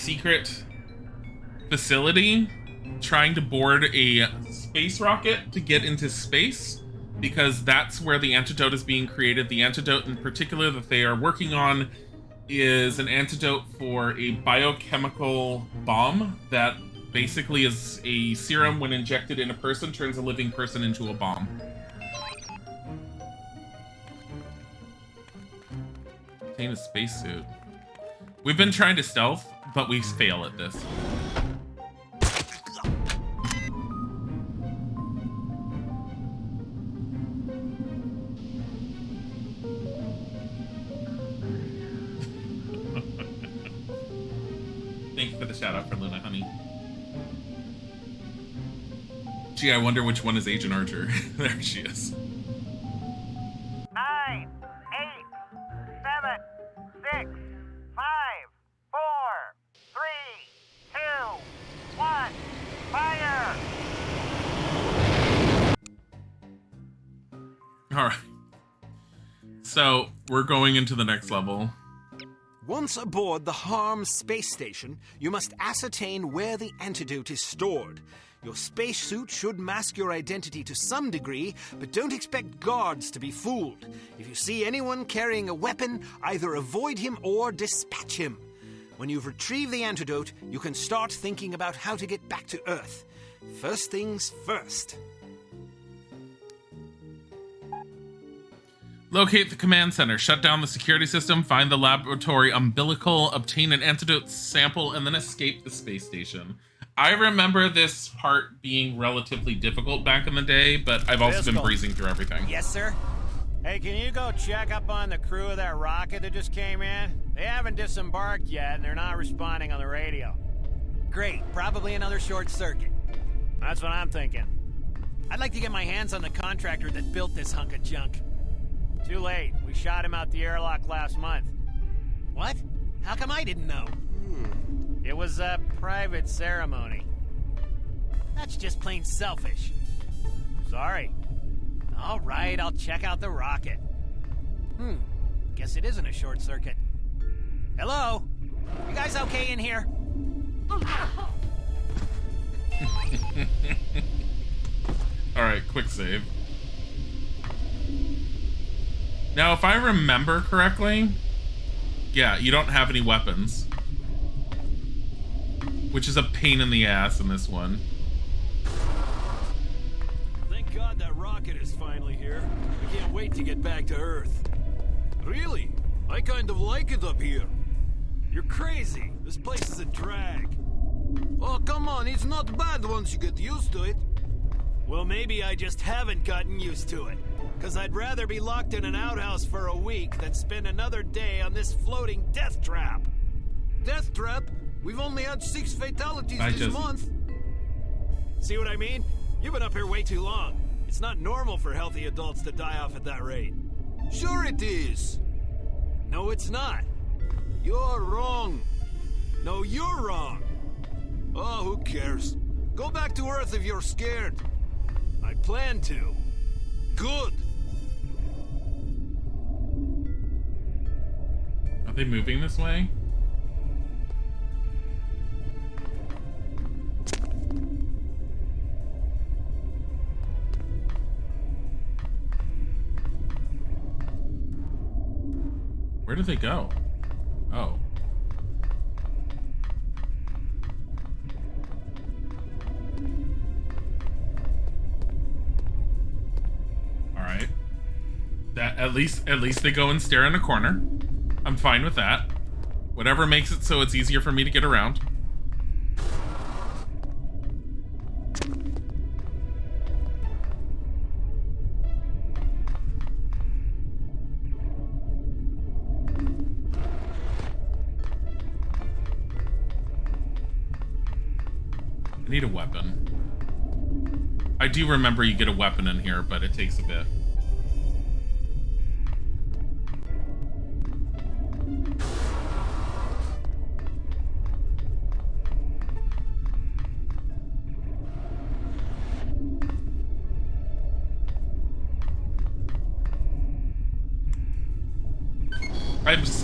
secret facility trying to board a space rocket to get into space, because that's where the antidote is being created. The antidote in particular that they are working on is an antidote for a biochemical bomb that basically is a serum when injected in a person, turns a living person into a bomb. Obtain a spacesuit. We've been trying to stealth, but we fail at this. Thank you for the shout out for Luna, honey. Gee, I wonder which one is Agent Archer. There she is. 9, 8, 7, 6, 5, 4, 3, 2, 1, fire! All right. So we're going into the next level. Once aboard the Harm space station, you must ascertain where the antidote is stored. Your spacesuit should mask your identity to some degree, but don't expect guards to be fooled. If you see anyone carrying a weapon, either avoid him or dispatch him. When you've retrieved the antidote, you can start thinking about how to get back to Earth. First things first. Locate the command center, shut down the security system, find the laboratory umbilical, obtain an antidote sample, and then escape the space station. I remember this part being relatively difficult back in the day, but I've also been breezing through everything. Yes, sir? Hey, can you go check up on the crew of that rocket that just came in? They haven't disembarked yet, and they're not responding on the radio. Great. Probably another short circuit. That's what I'm thinking. I'd like to get my hands on the contractor that built this hunk of junk. Too late. We shot him out the airlock last month. What? How come I didn't know? It was a private ceremony. That's just plain selfish. Sorry. All right, I'll check out the rocket. Guess it isn't a short circuit. Hello? You guys okay in here? All right, quick save. Now, if I remember correctly, yeah, you don't have any weapons. Which is a pain in the ass in this one. Thank God that rocket is finally here. I can't wait to get back to Earth. Really? I kind of like it up here. You're crazy. This place is a drag. Oh, come on. It's not bad once you get used to it. Well, maybe I just haven't gotten used to it. Because I'd rather be locked in an outhouse for a week than spend another day on this floating death trap. Death trap? We've only had 6 fatalities this month. See what I mean? You've been up here way too long. It's not normal for healthy adults to die off at that rate. Sure it is. No, it's not. You're wrong. No, you're wrong. Oh, who cares? Go back to Earth if you're scared. I plan to. Good. Are they moving this way? Where did they go? Oh. Alright. That at least they go and stare in a corner. I'm fine with that. Whatever makes it so it's easier for me to get around. I need a weapon. I do remember you get a weapon in here, but it takes a bit.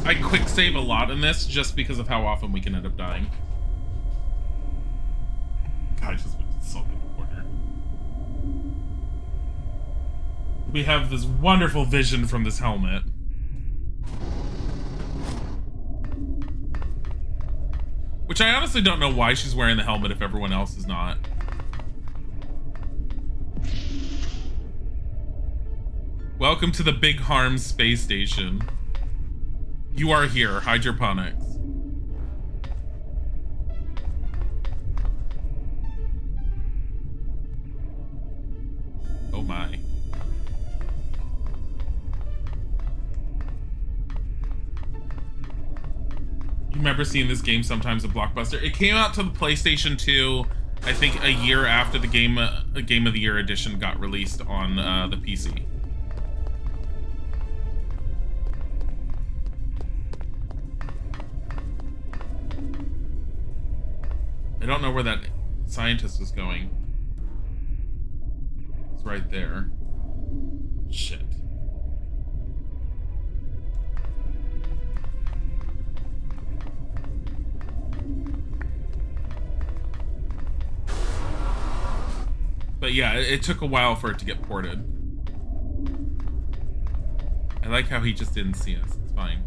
I quick save a lot in this just because of how often we can end up dying. I just went to sulk in the corner. We have this wonderful vision from this helmet. Which I honestly don't know why she's wearing the helmet if everyone else is not. Welcome to the Big Harm space station. You are here, hydroponics. Oh my. You remember seeing this game sometimes at Blockbuster? It came out to the PlayStation 2, I think a year after the Game of the Year edition got released on the PC. I don't know where that scientist was going. It's right there. Shit. But yeah, it took a while for it to get ported. I like how he just didn't see us. It's fine.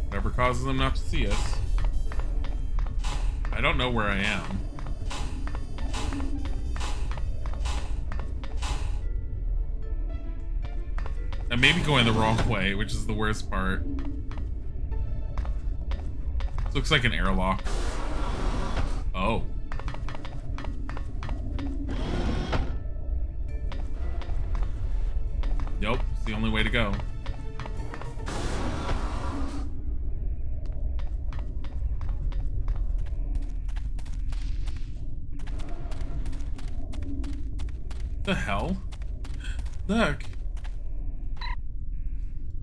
Whatever causes them not to see us. I don't know where I am. I may be going the wrong way, which is the worst part. This looks like an airlock. Oh. Nope, it's the only way to go. The hell? Look.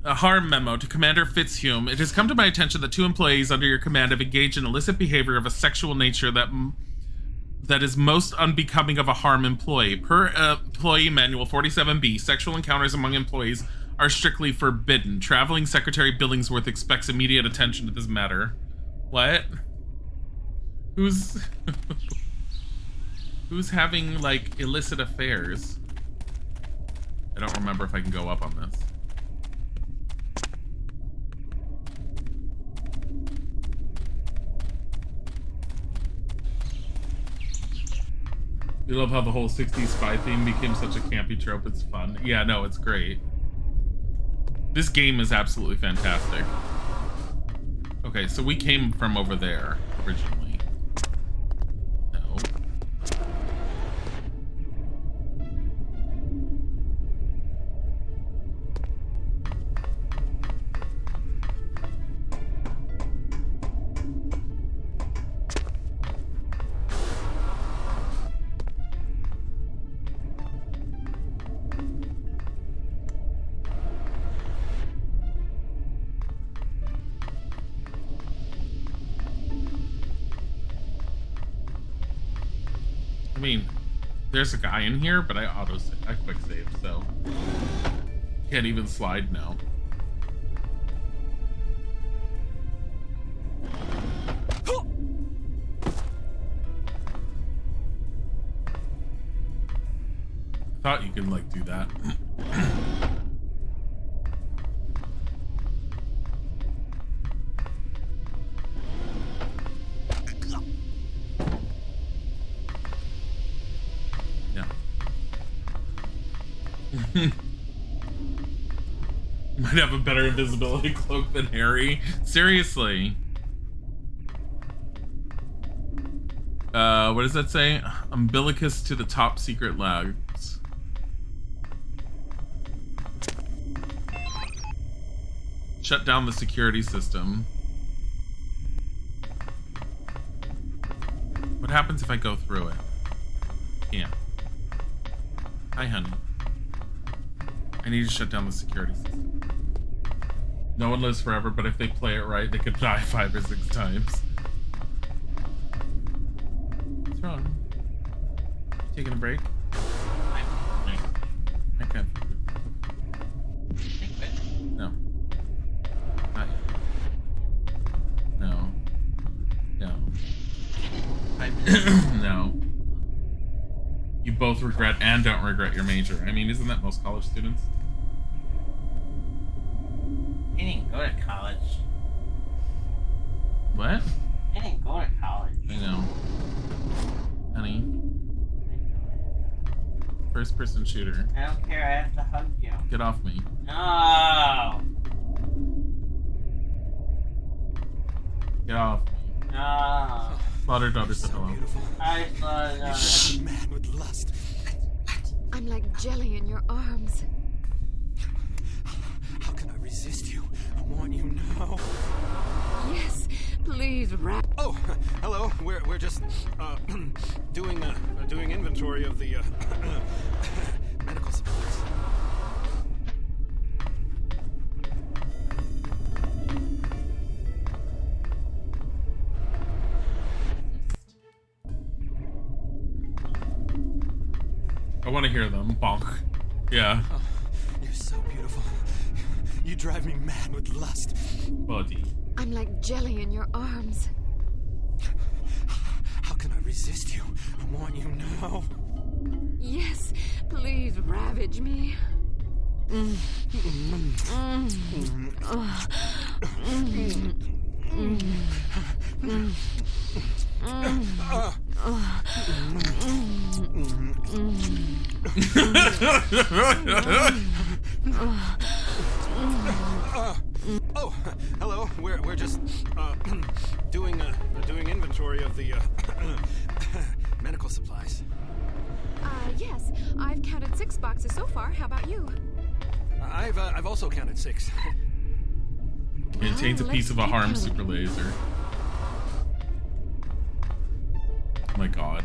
A harm memo to Commander Fitzhume. It has come to my attention that 2 employees under your command have engaged in illicit behavior of a sexual nature that is most unbecoming of a harm employee. Per employee manual 47B, sexual encounters among employees are strictly forbidden. Traveling Secretary Billingsworth expects immediate attention to this matter. What? Who's who's having like illicit affairs? I don't remember if I can go up on this. You love how the whole 60s spy theme became such a campy trope. It's fun. Yeah, no, it's great. This game is absolutely fantastic. Okay, so we came from over there originally. No. I mean, there's a guy in here, but I quick save, so can't even slide now. I thought you could like do that. Might have a better invisibility cloak than Harry. Seriously. What does that say? Umbilicus to the top secret labs. Shut down the security system. What happens if I go through it? Can't. Hi, honey. I need to shut down the security system. No one lives forever, but if they play it right, they could die 5 or 6 times. What's wrong? Taking a break? I'm I can't. No. Not yet. No. No. No. You both regret and don't regret your major. I mean, isn't that most college students? I didn't go to college. What? I didn't go to college. I know. Honey. First person shooter. I don't care, I have to hug you. Get off me. No! Get off me. No! Slaughter daughter said hello. I saw You drive me mad with lust. I'm like jelly in your arms. How can I resist you? I want you now. Yes, please wrap. Oh, hello. We're just doing inventory of the medical supplies. I want to hear them. Bonk. Yeah. Oh, you're so beautiful. You drive me mad with lust. Buddy. I'm like jelly in your arms. How can I resist you? I want you now. Yes, please ravage me. Oh, hello. We're just doing inventory of the medical supplies. Yes, I've counted 6 boxes so far. How about you? I've also counted 6. Contains a piece of a harm super laser. Oh my god.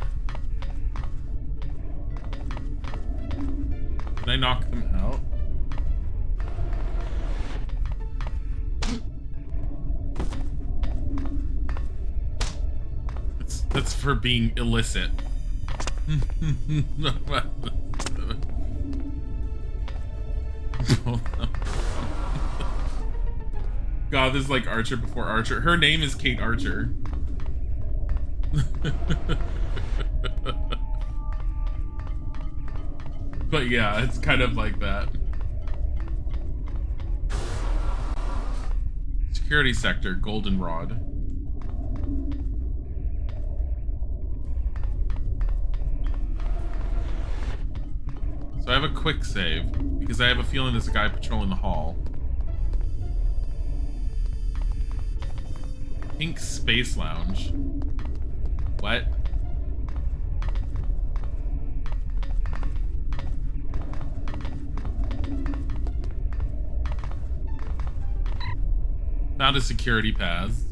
Can I knock them out? That's for being illicit. God, this is like Archer before Archer. Her name is Kate Archer. But yeah, it's kind of like that. Security sector, goldenrod. So I have a quick save, because I have a feeling there's a guy patrolling the hall. Pink Space Lounge. What? Found a security pass.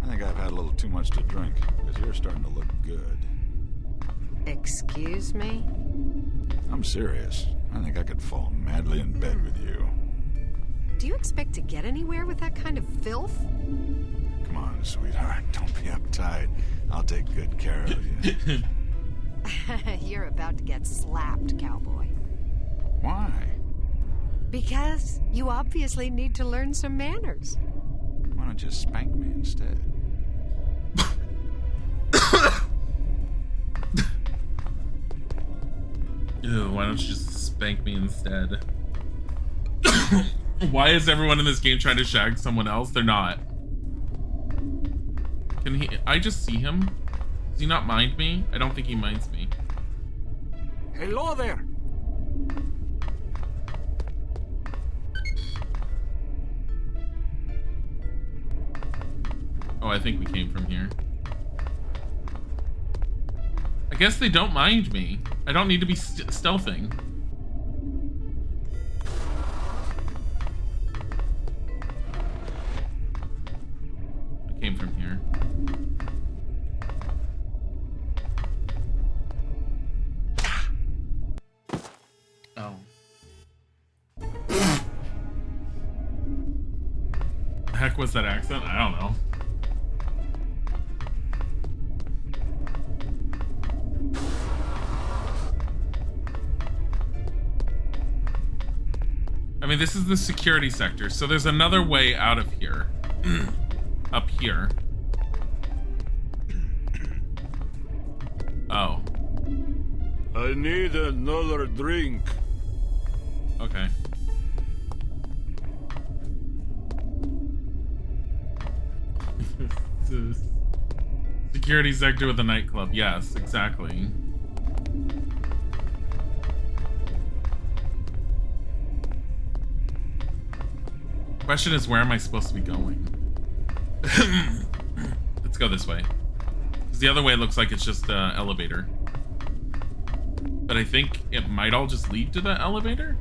I think I've had a little too much to drink, because you're starting to look good. Excuse me? I'm serious. I think I could fall madly in bed with you. Do you expect to get anywhere with that kind of filth? Come on, sweetheart. Don't be uptight. I'll take good care of you. You're about to get slapped, cowboy. Why? Because you obviously need to learn some manners. Why don't you spank me instead? Ew, why don't you just spank me instead? Why is everyone in this game trying to shag someone else? They're not. Can he? I just see him? Does he not mind me? I don't think he minds me. Hello there. Oh, I think we came from here. I guess they don't mind me. I don't need to be stealthing. I came from here. Oh. The heck was that accent? I don't know. mean, this is the security sector, so there's another way out of here. Up here. Oh. I need another drink. Okay. Security sector with a nightclub. Yes, exactly. Question is, where am I supposed to be going? Let's go this way. Because the other way looks like it's just an elevator. But I think it might all just lead to the elevator?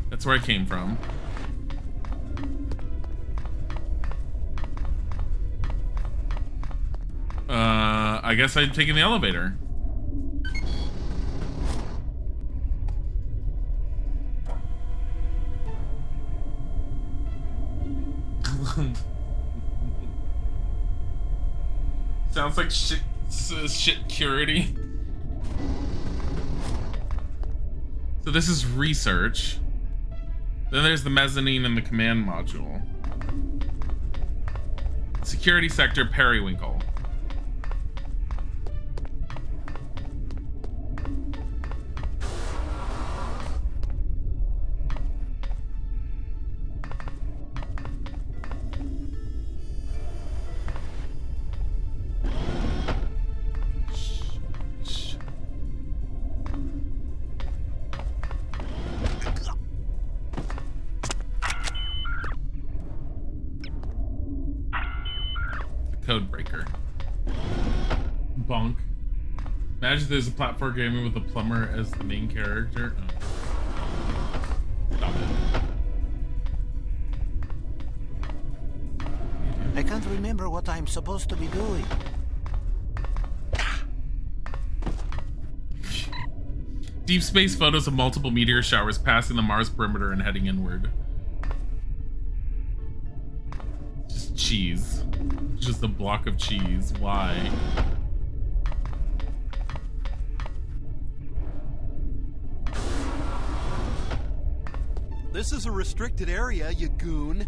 That's where I came from. I guess I'm taking the elevator. Sounds like shit security. So this is research. Then there's the mezzanine and the command module. Security sector, periwinkle. Code breaker. Bonk. Imagine there's a platform game with a plumber as the main character. Oh. Stop it. I can't remember what I'm supposed to be doing. Deep space photos of multiple meteor showers passing the Mars perimeter and heading inward. Just cheese. Just a block of cheese. Why? This is a restricted area, you goon.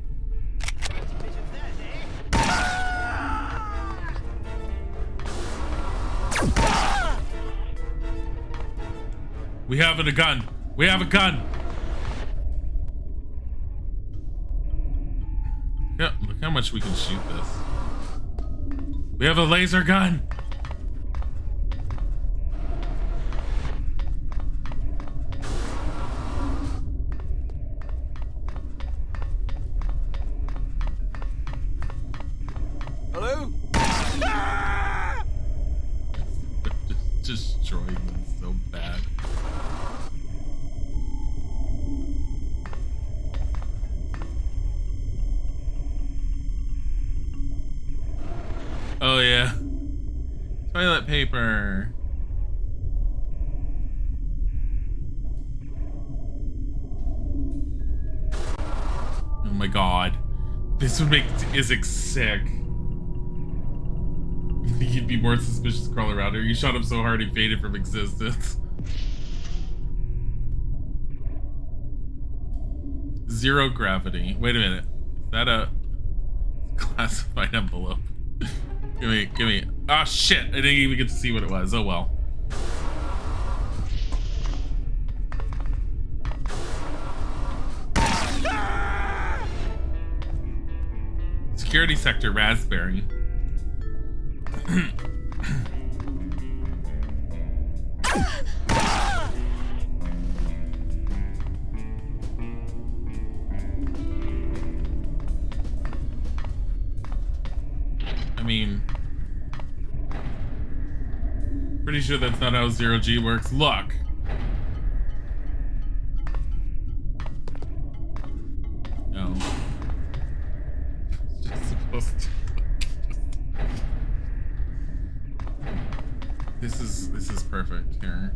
We have a gun. We have a gun. Yeah, look how much we can shoot this. We have a laser gun. Hello? Just destroying them so bad. Oh yeah. Toilet paper. Oh my god. This would make Isaac sick. You think he'd be more suspicious crawl around her? You shot him so hard he faded from existence. Zero gravity. Wait a minute. Is that a classified envelope? Give me. Ah, shit. I didn't even get to see what it was. Oh, well. Security sector, raspberry. I mean, pretty sure that's not how zero G works. Look. No. It's just supposed to. This is perfect here.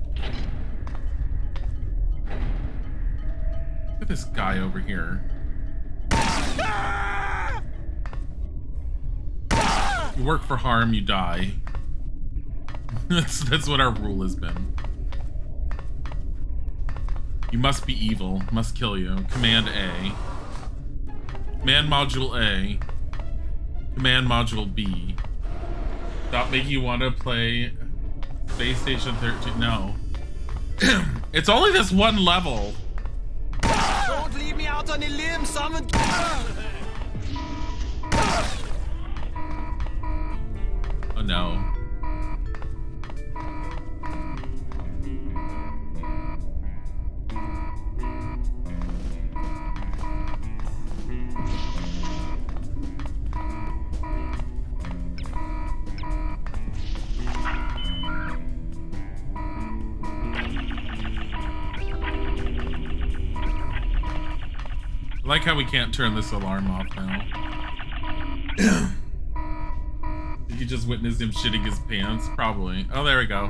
Look at this guy over here. You work for harm, you die. That's what our rule has been. You must be evil. Must kill you. Command A. Command Module A. Command Module B. Stop making you want to play Space Station 13. No. It's only this one level. Don't leave me out on a limb, someone. Oh no. I like how we can't turn this alarm off now. You just witnessed him shitting his pants? Probably. Oh, there we go.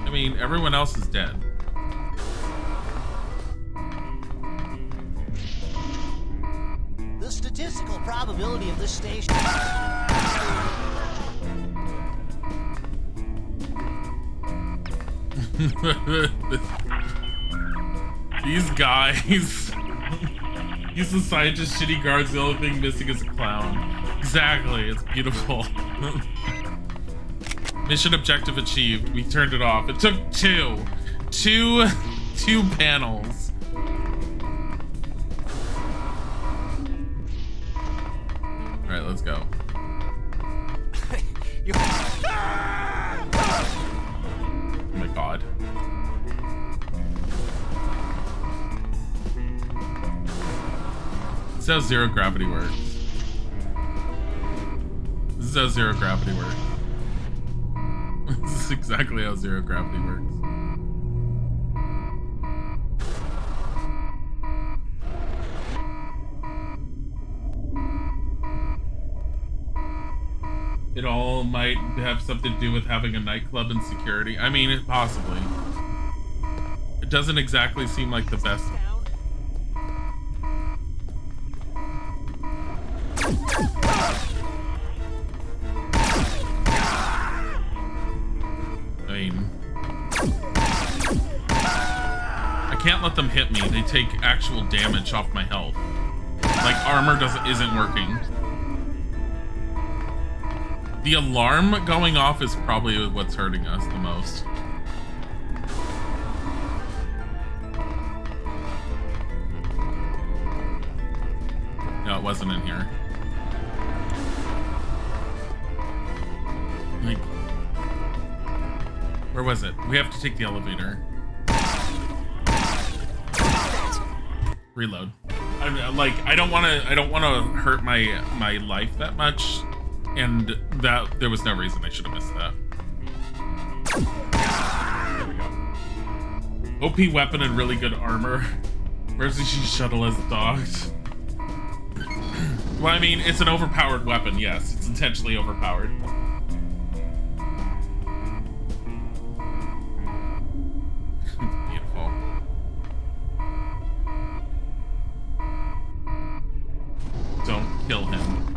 I mean, everyone else is dead. The statistical probability of this station... These guys. He's the scientist, shitty guards, the only thing missing is a clown. Exactly, it's beautiful. Mission objective achieved. We turned it off. It took two panels. All right, let's go. Oh my god. This is how zero gravity works. This is how zero gravity works. This is exactly how zero gravity works. It all might have something to do with having a nightclub and security. I mean, possibly. It doesn't exactly seem like the best. I mean, I can't let them hit me. They take actual damage off my health. Like armor isn't working. The alarm going off is probably what's hurting us the most. No, it wasn't in here. Like, where was it? We have to take the elevator. Reload. I don't want to hurt my life that much. And that there was no reason I should have missed that. There we go. OP weapon and really good armor. Emergency shuttle as docked. Well, I mean, it's an overpowered weapon, yes. It's intentionally overpowered. It's beautiful. Don't kill him.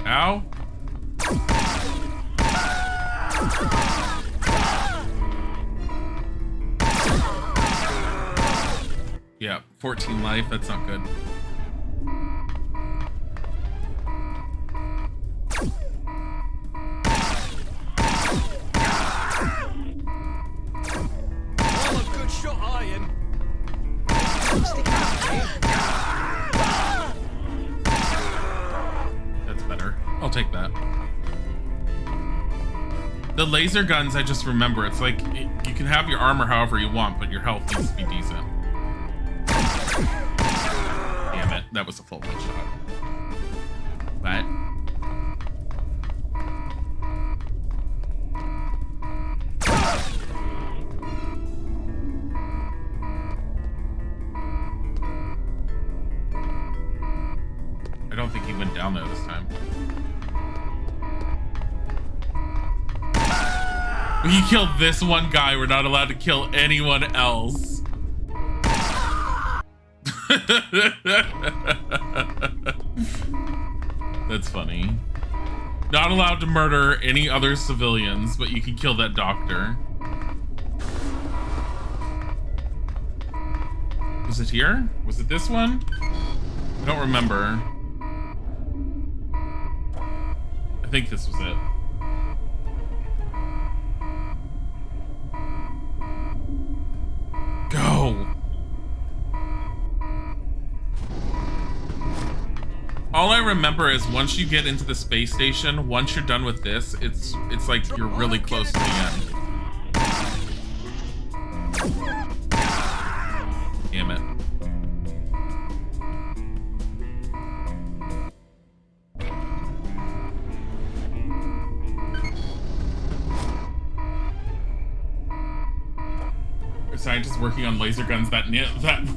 Ow. Yeah, 14 life, that's not good. Well, a good shot, Ian. That's better. I'll take that. The laser guns, I just remember, it's like, you can have your armor however you want, but your health needs to be decent. Damn it, that was a full one shot. What? I don't think he went down there this time. We killed this one guy. We're not allowed to kill anyone else. That's funny. Not allowed to murder any other civilians, but you can kill that doctor. Was it here? Was it this one? I don't remember. I think this was it. Go! All I remember is once you get into the space station, once you're done with this, it's like you're really close to the end. Damn it. Scientists working on laser guns that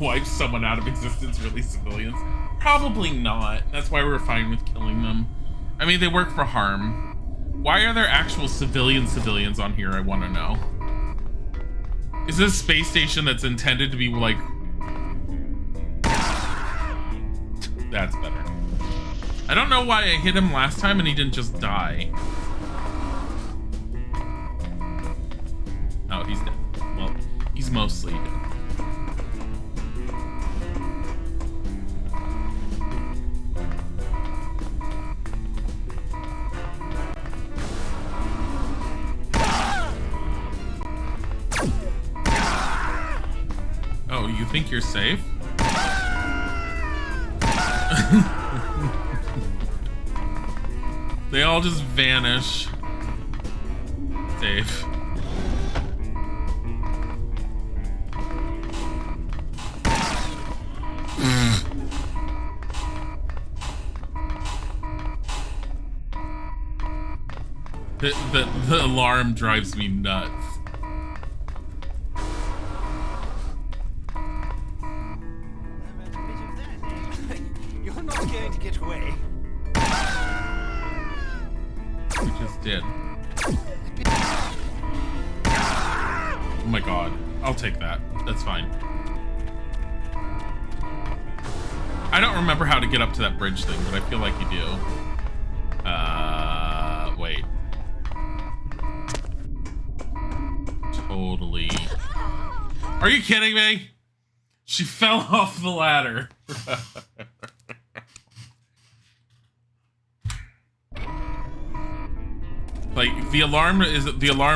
wipes someone out of existence, release civilians? Probably not. That's why we're fine with killing them. I mean, they work for harm. Why are there actual civilians on here, I want to know. Is this a space station that's intended to be like... That's better. I don't know why I hit him last time and he didn't just die. Oh, he's dead. Well, he's mostly dead. Oh, you think you're safe? They all just vanish. Safe. The alarm drives me nuts. You're not going to get away. We just did. Oh my god. I'll take that. That's fine. I don't remember how to get up to that bridge thing, but I feel like you do. Wait. Totally. Are you kidding me? She fell off the ladder. Like, the alarm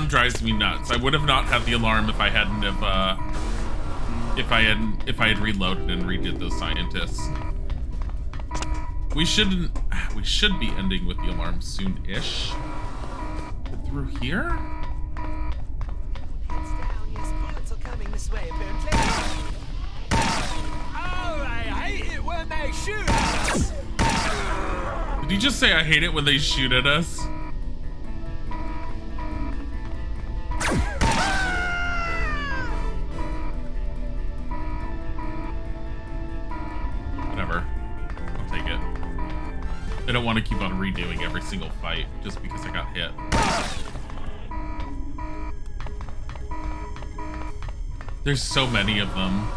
drives me nuts. I would have not had the alarm if I hadn't have if I had reloaded and redid those scientists. We should be ending with the alarm soon-ish. But through here? Bullets are coming this way, apparently. Oh, I hate it when they shoot at us. Did you just say I hate it when they shoot at us? Whatever. I'll take it. I don't want to keep on redoing every single fight just because I got hit. There's so many of them.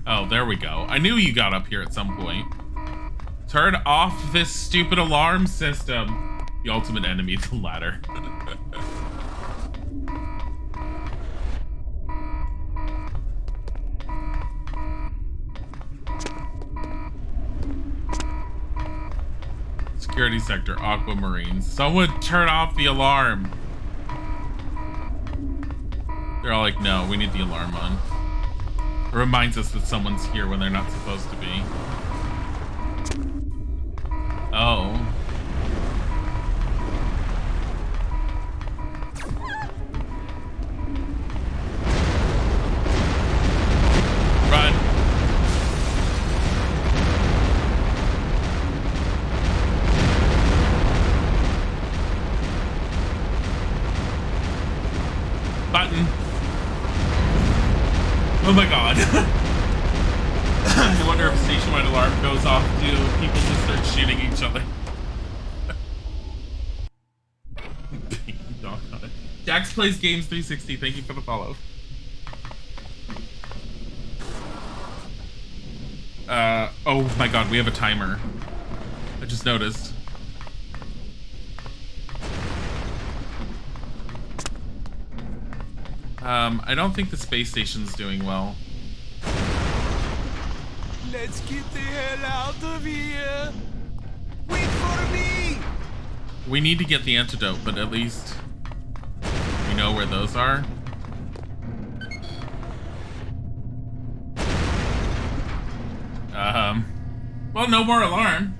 Oh, there we go. I knew you got up here at some point. Turn off this stupid alarm system. The ultimate enemy, the ladder. Security sector, aquamarine. Someone turn off the alarm. They're all like, no, we need the alarm on. It reminds us that someone's here when they're not supposed to be. Oh. Run. Button. Oh my god. I wonder if station-wide alarm goes off, do people just start shooting each other? Jax Plays Games 360, thank you for the follow. Oh my god, we have a timer. I just noticed. I don't think the space station's doing well. Let's get the hell out of here! Wait for me! We need to get the antidote, but at least we know where those are. Well, no more alarm.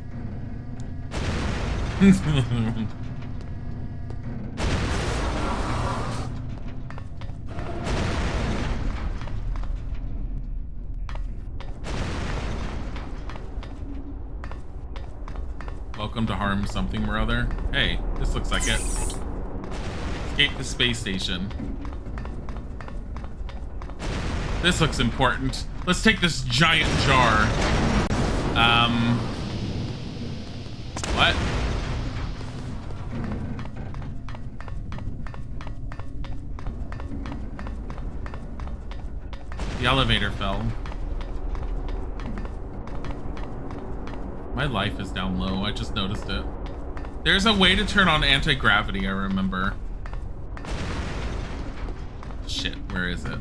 Welcome to harm something or other. Hey, this looks like it. Escape the space station. This looks important. Let's take this giant jar. What? The elevator fell. My life is down low. I just noticed it. There's a way to turn on anti-gravity, I remember. Shit, where is it?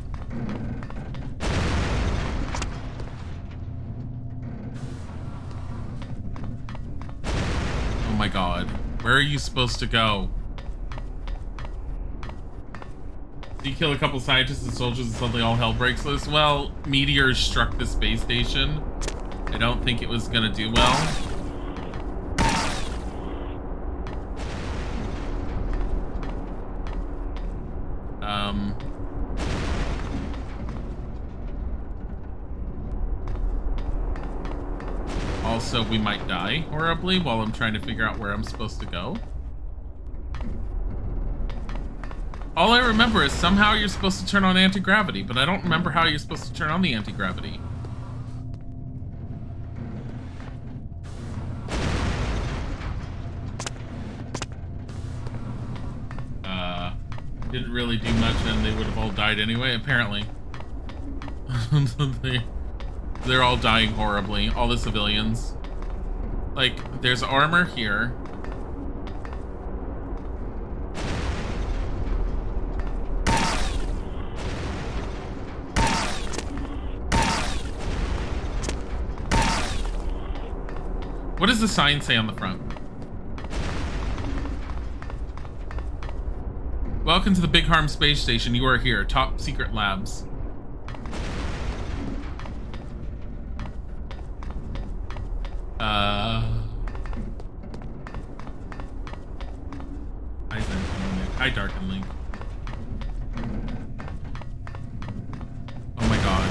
Oh my god. Where are you supposed to go? So you kill a couple scientists and soldiers and suddenly all hell breaks loose? Well, meteors struck the space station. I don't think it was gonna do well. Also, we might die horribly while I'm trying to figure out where I'm supposed to go. All I remember is somehow you're supposed to turn on anti-gravity, but I don't remember how you're supposed to turn on the anti-gravity. Didn't really do much and they would have all died anyway, apparently. They're all dying horribly, all the civilians. Like, there's armor here. What does the sign say on the front? Welcome to the Big Harm Space Station. You are here. Top secret labs. Hi, Darken Link. Oh my god.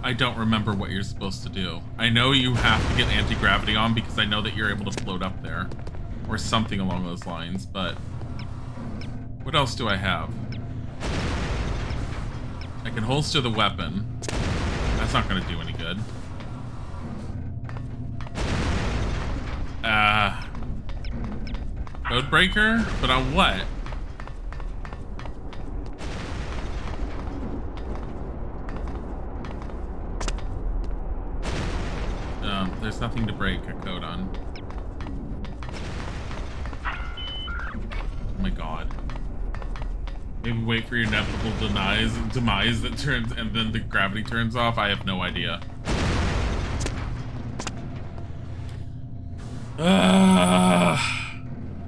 I don't remember what you're supposed to do. I know you have to get anti-gravity on because I know that you're able to float up there. Or something along those lines, but... what else do I have? I can holster the weapon. That's not gonna do any good. Codebreaker? But on what? There's nothing to break a code on. Oh my god. Maybe wait for your inevitable demise that turns and then the gravity turns off. I have no idea.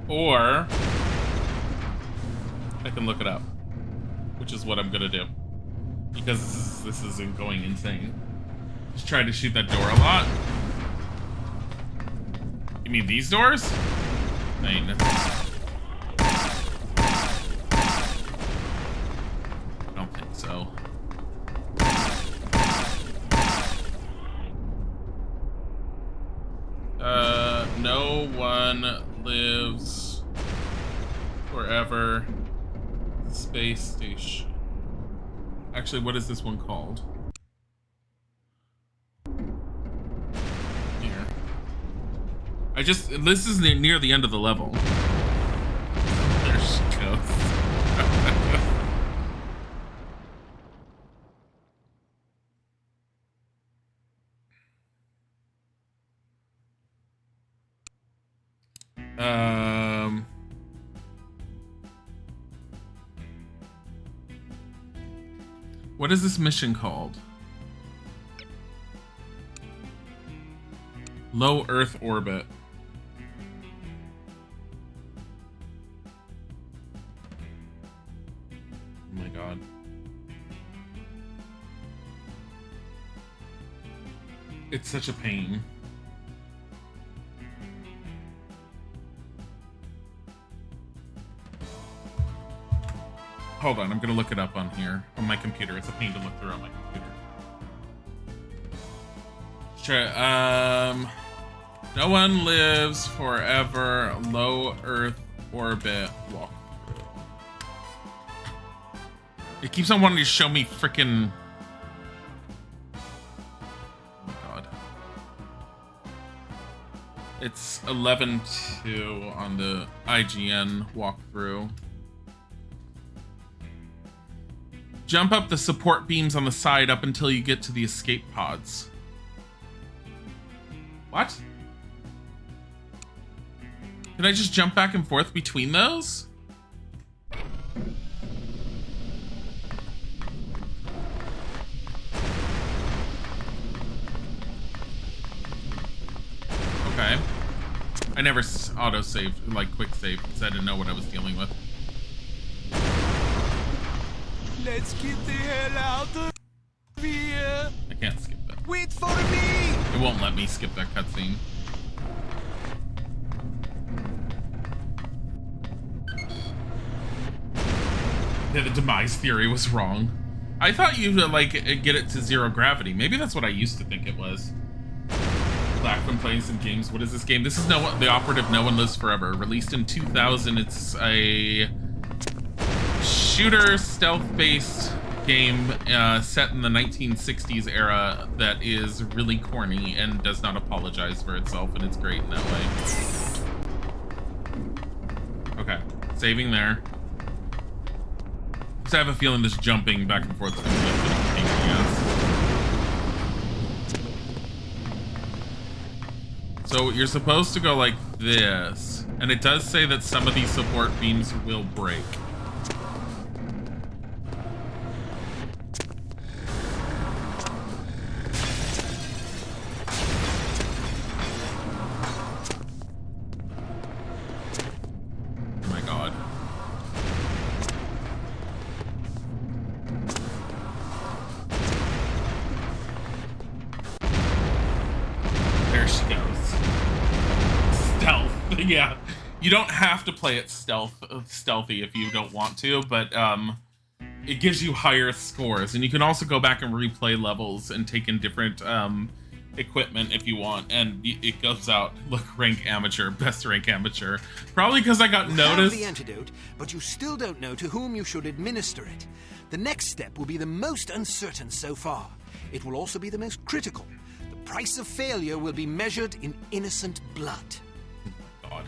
Or I can look it up, which is what I'm gonna do because this isn't going insane. Just try to shoot that door a lot. You mean these doors? I mean, I don't think so. No one lives forever. Space station. Actually, what is this one called? Here. This is near the end of the level. There she goes. What is this mission called? Low Earth orbit. Oh my god. It's such a pain. Hold on, I'm gonna look it up on here, on my computer. It's a pain to look through on my computer. Sure, no one lives forever. Low Earth orbit walkthrough. It keeps on wanting to show me freaking. Oh my god. It's 11:2 on the IGN walkthrough. Jump up the support beams on the side up until you get to the escape pods. What? Can I just jump back and forth between those? Okay. I never auto-saved, like quick save, because I didn't know what I was dealing with. Let's get the hell out of here. I can't skip that. Wait for me. It won't let me skip that cutscene. Yeah, the demise theory was wrong. I thought you'd like get it to 0 gravity. Maybe that's what I used to think it was. Black from playing some games. What is this game? This is the Operative No One Lives Forever. Released in 2000. It's a shooter stealth-based game set in the 1960s era that is really corny and does not apologize for itself, and it's great in that way. Okay, saving there. I have a feeling this jumping back and forth is going to be a bit of a pain in the ass. So you're supposed to go like this, and it does say that some of these support beams will break. Yeah, you don't have to play it stealthy if you don't want to, but it gives you higher scores, and you can also go back and replay levels and take in different equipment if you want, and it goes out. Look, rank amateur, best rank amateur. Probably because I got noticed. You have the antidote, but you still don't know to whom you should administer it. The next step will be the most uncertain so far. It will also be the most critical. The price of failure will be measured in innocent blood. God.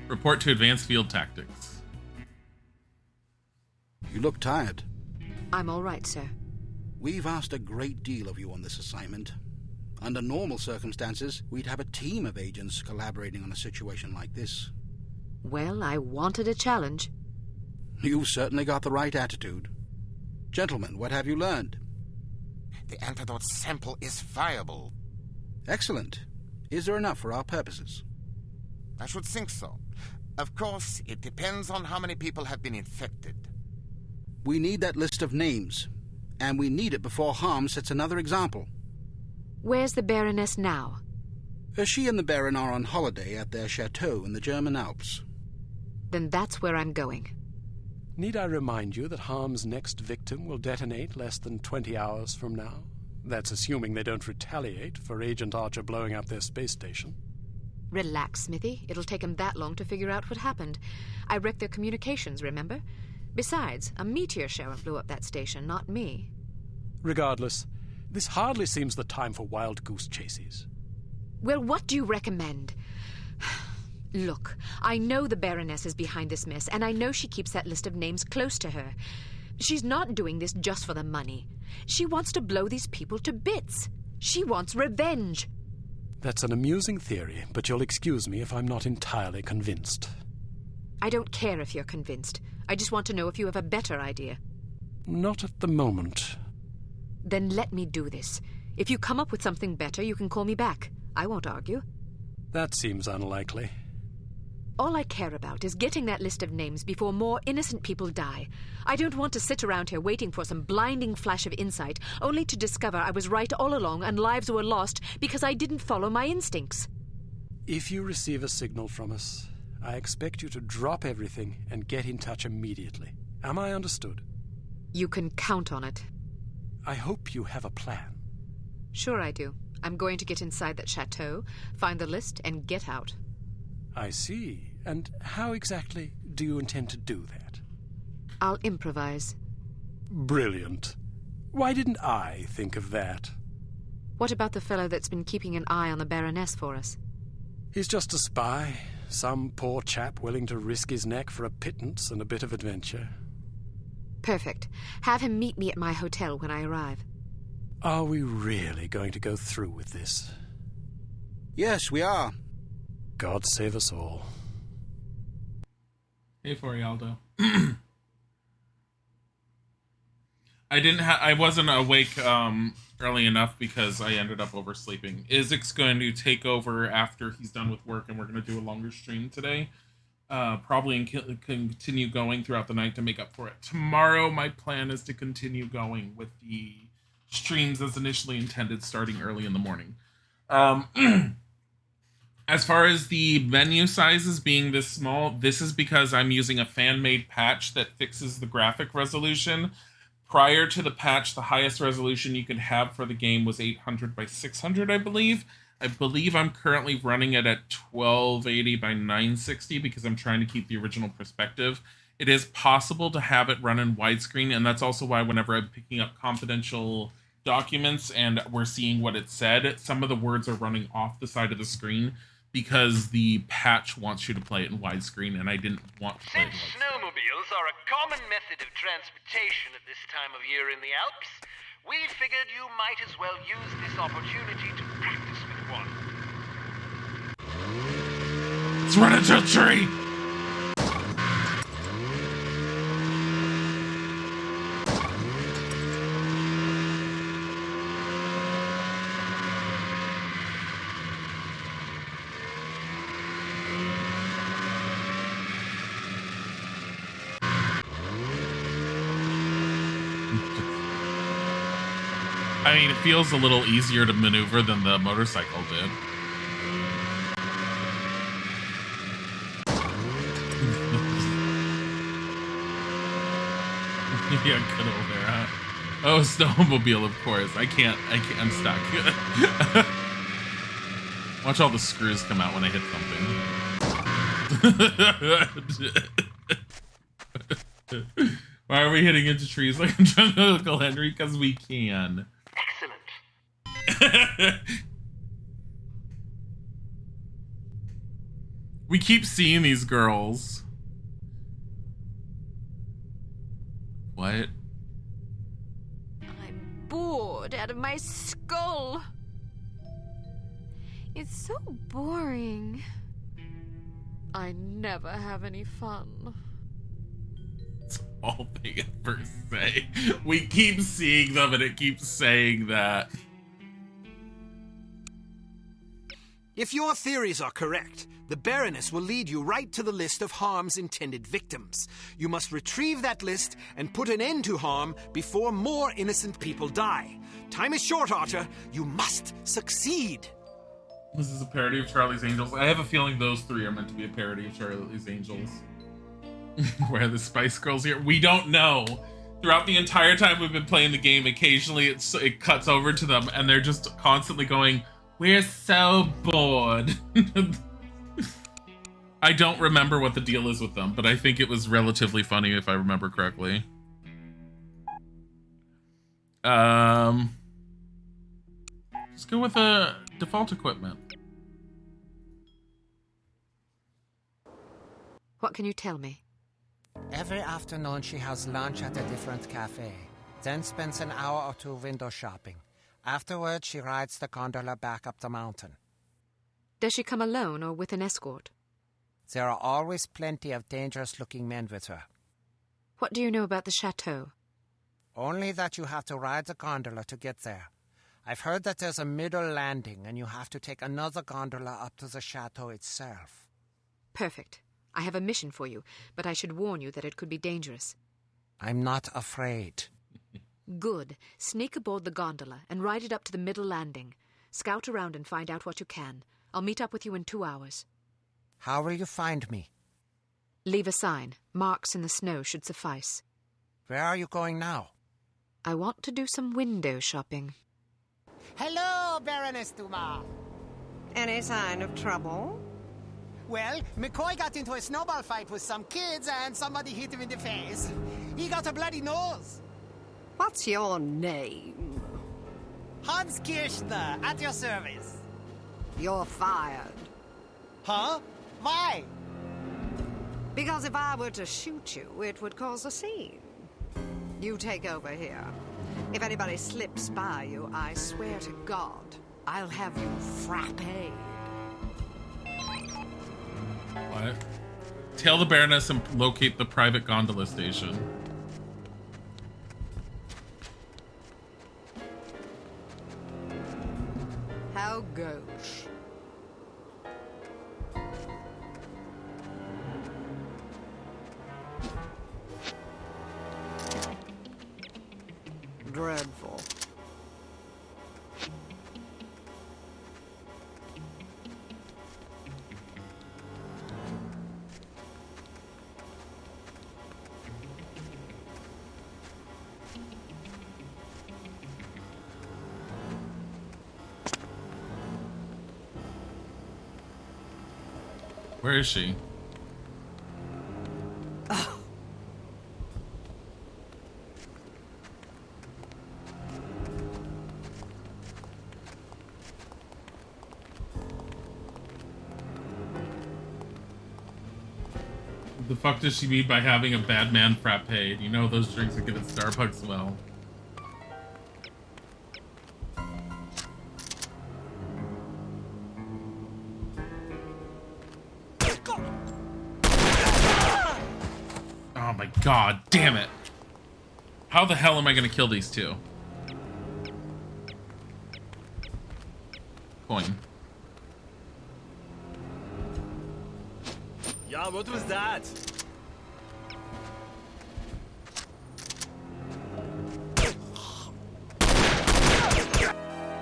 Report to advanced field tactics. You look tired. I'm all right, sir. We've asked a great deal of you on this assignment. Under normal circumstances, we'd have a team of agents collaborating on a situation like this. Well, I wanted a challenge. You've certainly got the right attitude. Gentlemen, what have you learned? The antidote sample is viable. Excellent. Is there enough for our purposes? I should think so. Of course, it depends on how many people have been infected. We need that list of names, and we need it before Harm sets another example. Where's the Baroness now? She and the Baron are on holiday at their chateau in the German Alps. Then that's where I'm going. Need I remind you that Harm's next victim will detonate less than 20 hours from now? That's assuming they don't retaliate for Agent Archer blowing up their space station. Relax, Smithy. It'll take him that long to figure out what happened. I wrecked their communications, remember? Besides, a meteor shower blew up that station, not me. Regardless, this hardly seems the time for wild goose chases. Well, what do you recommend? Look, I know the Baroness is behind this mess, and I know she keeps that list of names close to her. She's not doing this just for the money. She wants to blow these people to bits. She wants revenge. That's an amusing theory, but you'll excuse me if I'm not entirely convinced. I don't care if you're convinced. I just want to know if you have a better idea. Not at the moment. Then let me do this. If you come up with something better, you can call me back. I won't argue. That seems unlikely. All I care about is getting that list of names before more innocent people die. I don't want to sit around here waiting for some blinding flash of insight, only to discover I was right all along and lives were lost because I didn't follow my instincts. If you receive a signal from us, I expect you to drop everything and get in touch immediately. Am I understood? You can count on it. I hope you have a plan. Sure I do. I'm going to get inside that chateau, find the list, and get out. I see. And how exactly do you intend to do that? I'll improvise. Brilliant. Why didn't I think of that? What about the fellow that's been keeping an eye on the Baroness for us? He's just a spy. Some poor chap willing to risk his neck for a pittance and a bit of adventure. Perfect. Have him meet me at my hotel when I arrive. Are we really going to go through with this? Yes, we are. God save us all. Hey, Forialdo. I wasn't awake early enough because I ended up oversleeping. Isaac's going to take over after he's done with work, and we're going to do a longer stream today. Probably and continue going throughout the night to make up for it. Tomorrow, my plan is to continue going with the streams as initially intended, starting early in the morning. As far as the menu sizes being this small, this is because I'm using a fan-made patch that fixes the graphic resolution. Prior to the patch, the highest resolution you could have for the game was 800 by 600, I believe. I believe I'm currently running it at 1280 by 960 because I'm trying to keep the original perspective. It is possible to have it run in widescreen, and that's also why whenever I'm picking up confidential documents and we're seeing what it said, some of the words are running off the side of the screen because the patch wants you to play it in widescreen, and I didn't want to play it in widescreen. Snowmobiles are a common method of transportation at this time of year in the Alps. We figured you might as well use this opportunity to practice with one. Let's run into a tree! I mean, it feels a little easier to maneuver than the motorcycle did. Yeah, good old there, huh? Oh, snowmobile, of course. I'm stuck. Watch all the screws come out when I hit something. Why are we hitting into trees like a drunk Uncle Henry? Because we can. Excellent. We keep seeing these girls. What? I'm bored out of my skull. It's so boring. I never have any fun. That's all they ever say. We keep seeing them and it keeps saying that. If your theories are correct, the Baroness will lead you right to the list of harm's intended victims. You must retrieve that list and put an end to harm before more innocent people die. Time is short, Archer. You must succeed. This is a parody of Charlie's Angels. I have a feeling those three are meant to be a parody of Charlie's Angels. Where are the Spice Girls here? We don't know. Throughout the entire time we've been playing the game, occasionally it cuts over to them and they're just constantly going, "We're so bored." I don't remember what the deal is with them, but I think it was relatively funny if I remember correctly. Let's go with default equipment. What can you tell me? Every afternoon she has lunch at a different cafe, then spends an hour or two window shopping. Afterwards, she rides the gondola back up the mountain. Does she come alone or with an escort? There are always plenty of dangerous-looking men with her. What do you know about the chateau? Only that you have to ride the gondola to get there. I've heard that there's a middle landing, and you have to take another gondola up to the chateau itself. Perfect. I have a mission for you, but I should warn you that it could be dangerous. I'm not afraid. Good. Sneak aboard the gondola and ride it up to the middle landing. Scout around and find out what you can. I'll meet up with you in 2 hours. How will you find me? Leave a sign. Marks in the snow should suffice. Where are you going now? I want to do some window shopping. Hello, Baroness Dumas. Any sign of trouble? Well, McCoy got into a snowball fight with some kids and somebody hit him in the face. He got a bloody nose. What's your name? Hans Kirchner, at your service. You're fired. Huh? Why? Because if I were to shoot you, it would cause a scene. You take over here. If anybody slips by you, I swear to God, I'll have you frappéed. What? Tail the Baroness and locate the private gondola station. How gauche. Dreadful. Where is she? Oh. The fuck does she mean by having a bad man frappe? You know those drinks are good at Starbucks well. Oh my god, damn it. How the hell am I gonna kill these two? Coin. Yeah, what was that?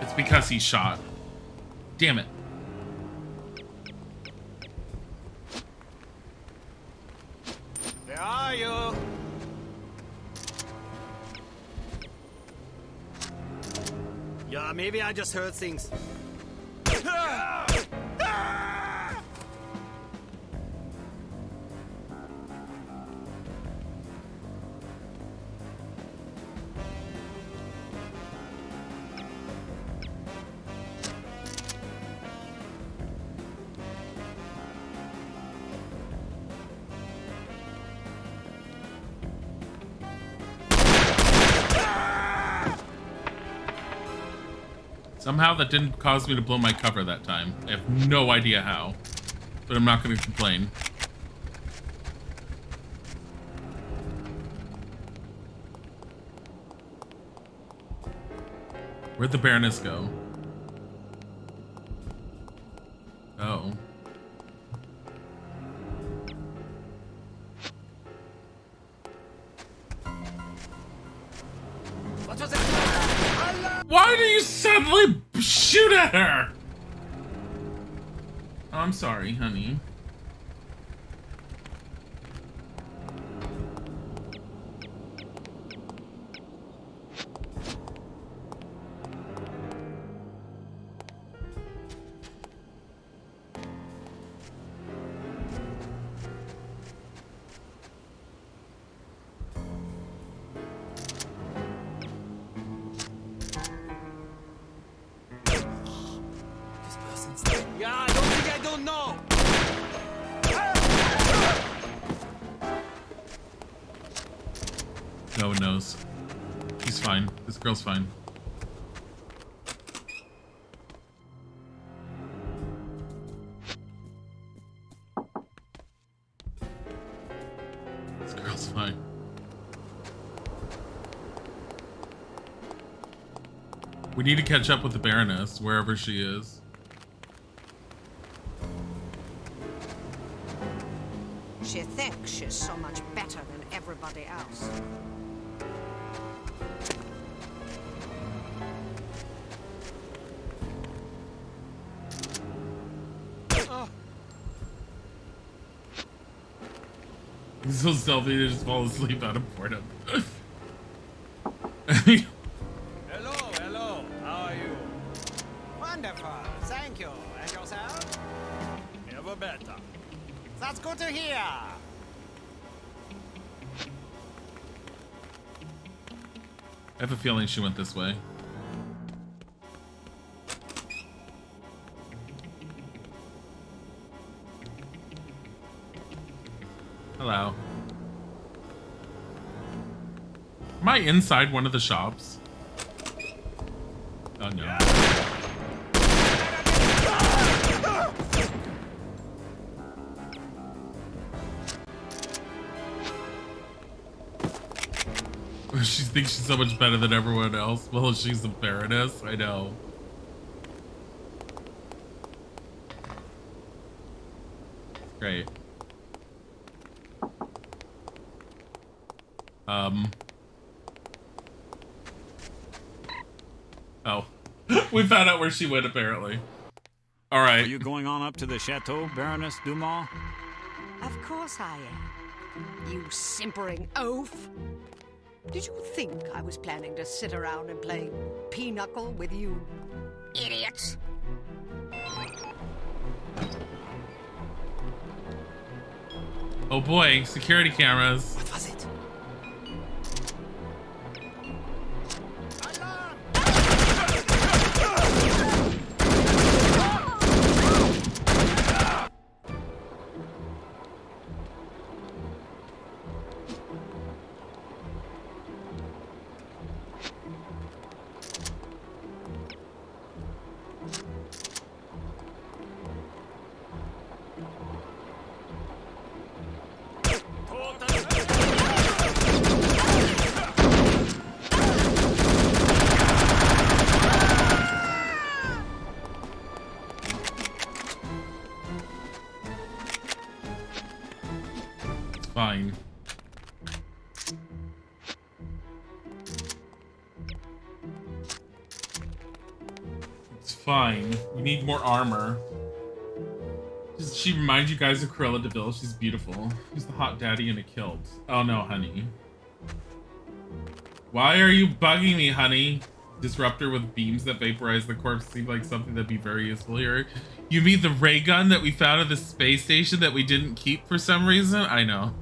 It's because he shot. Damn it. Where are you? Yeah, maybe I just heard things. Somehow that didn't cause me to blow my cover that time. I have no idea how, but I'm not going to complain. Where'd the Baroness go? Oh. What was it? Why do you suddenly shoot at her? I'm sorry, honey. Yeah, I don't think I don't know. No one knows. He's fine. This girl's fine. This girl's fine. We need to catch up with the Baroness, wherever she is. She thinks she's so much better than everybody else. He's so stealthy to just fall asleep out of boredom. Hello. How are you? Wonderful. Thank you. And yourself? Ever better. That's good to hear. I have a feeling she went this way. Hello. Am I inside one of the shops? Oh no. She thinks she's so much better than everyone else. Well, she's the Baroness. I know. Great. Oh. We found out where she went, apparently. Alright. Are you going on up to the chateau, Baroness Dumas? Of course I am. You simpering oaf. Did you think I was planning to sit around and play pinochle with you idiots? Oh boy, security cameras. What was it? Fine. It's fine. We need more armor. Does she remind you guys of Cruella de Vil? She's beautiful. Who's the hot daddy in a kilt? Oh no, honey. Why are you bugging me, honey? Disruptor with beams that vaporize the corpse seemed like something that'd be very useful here. You mean the ray gun that we found at the space station that we didn't keep for some reason? I know.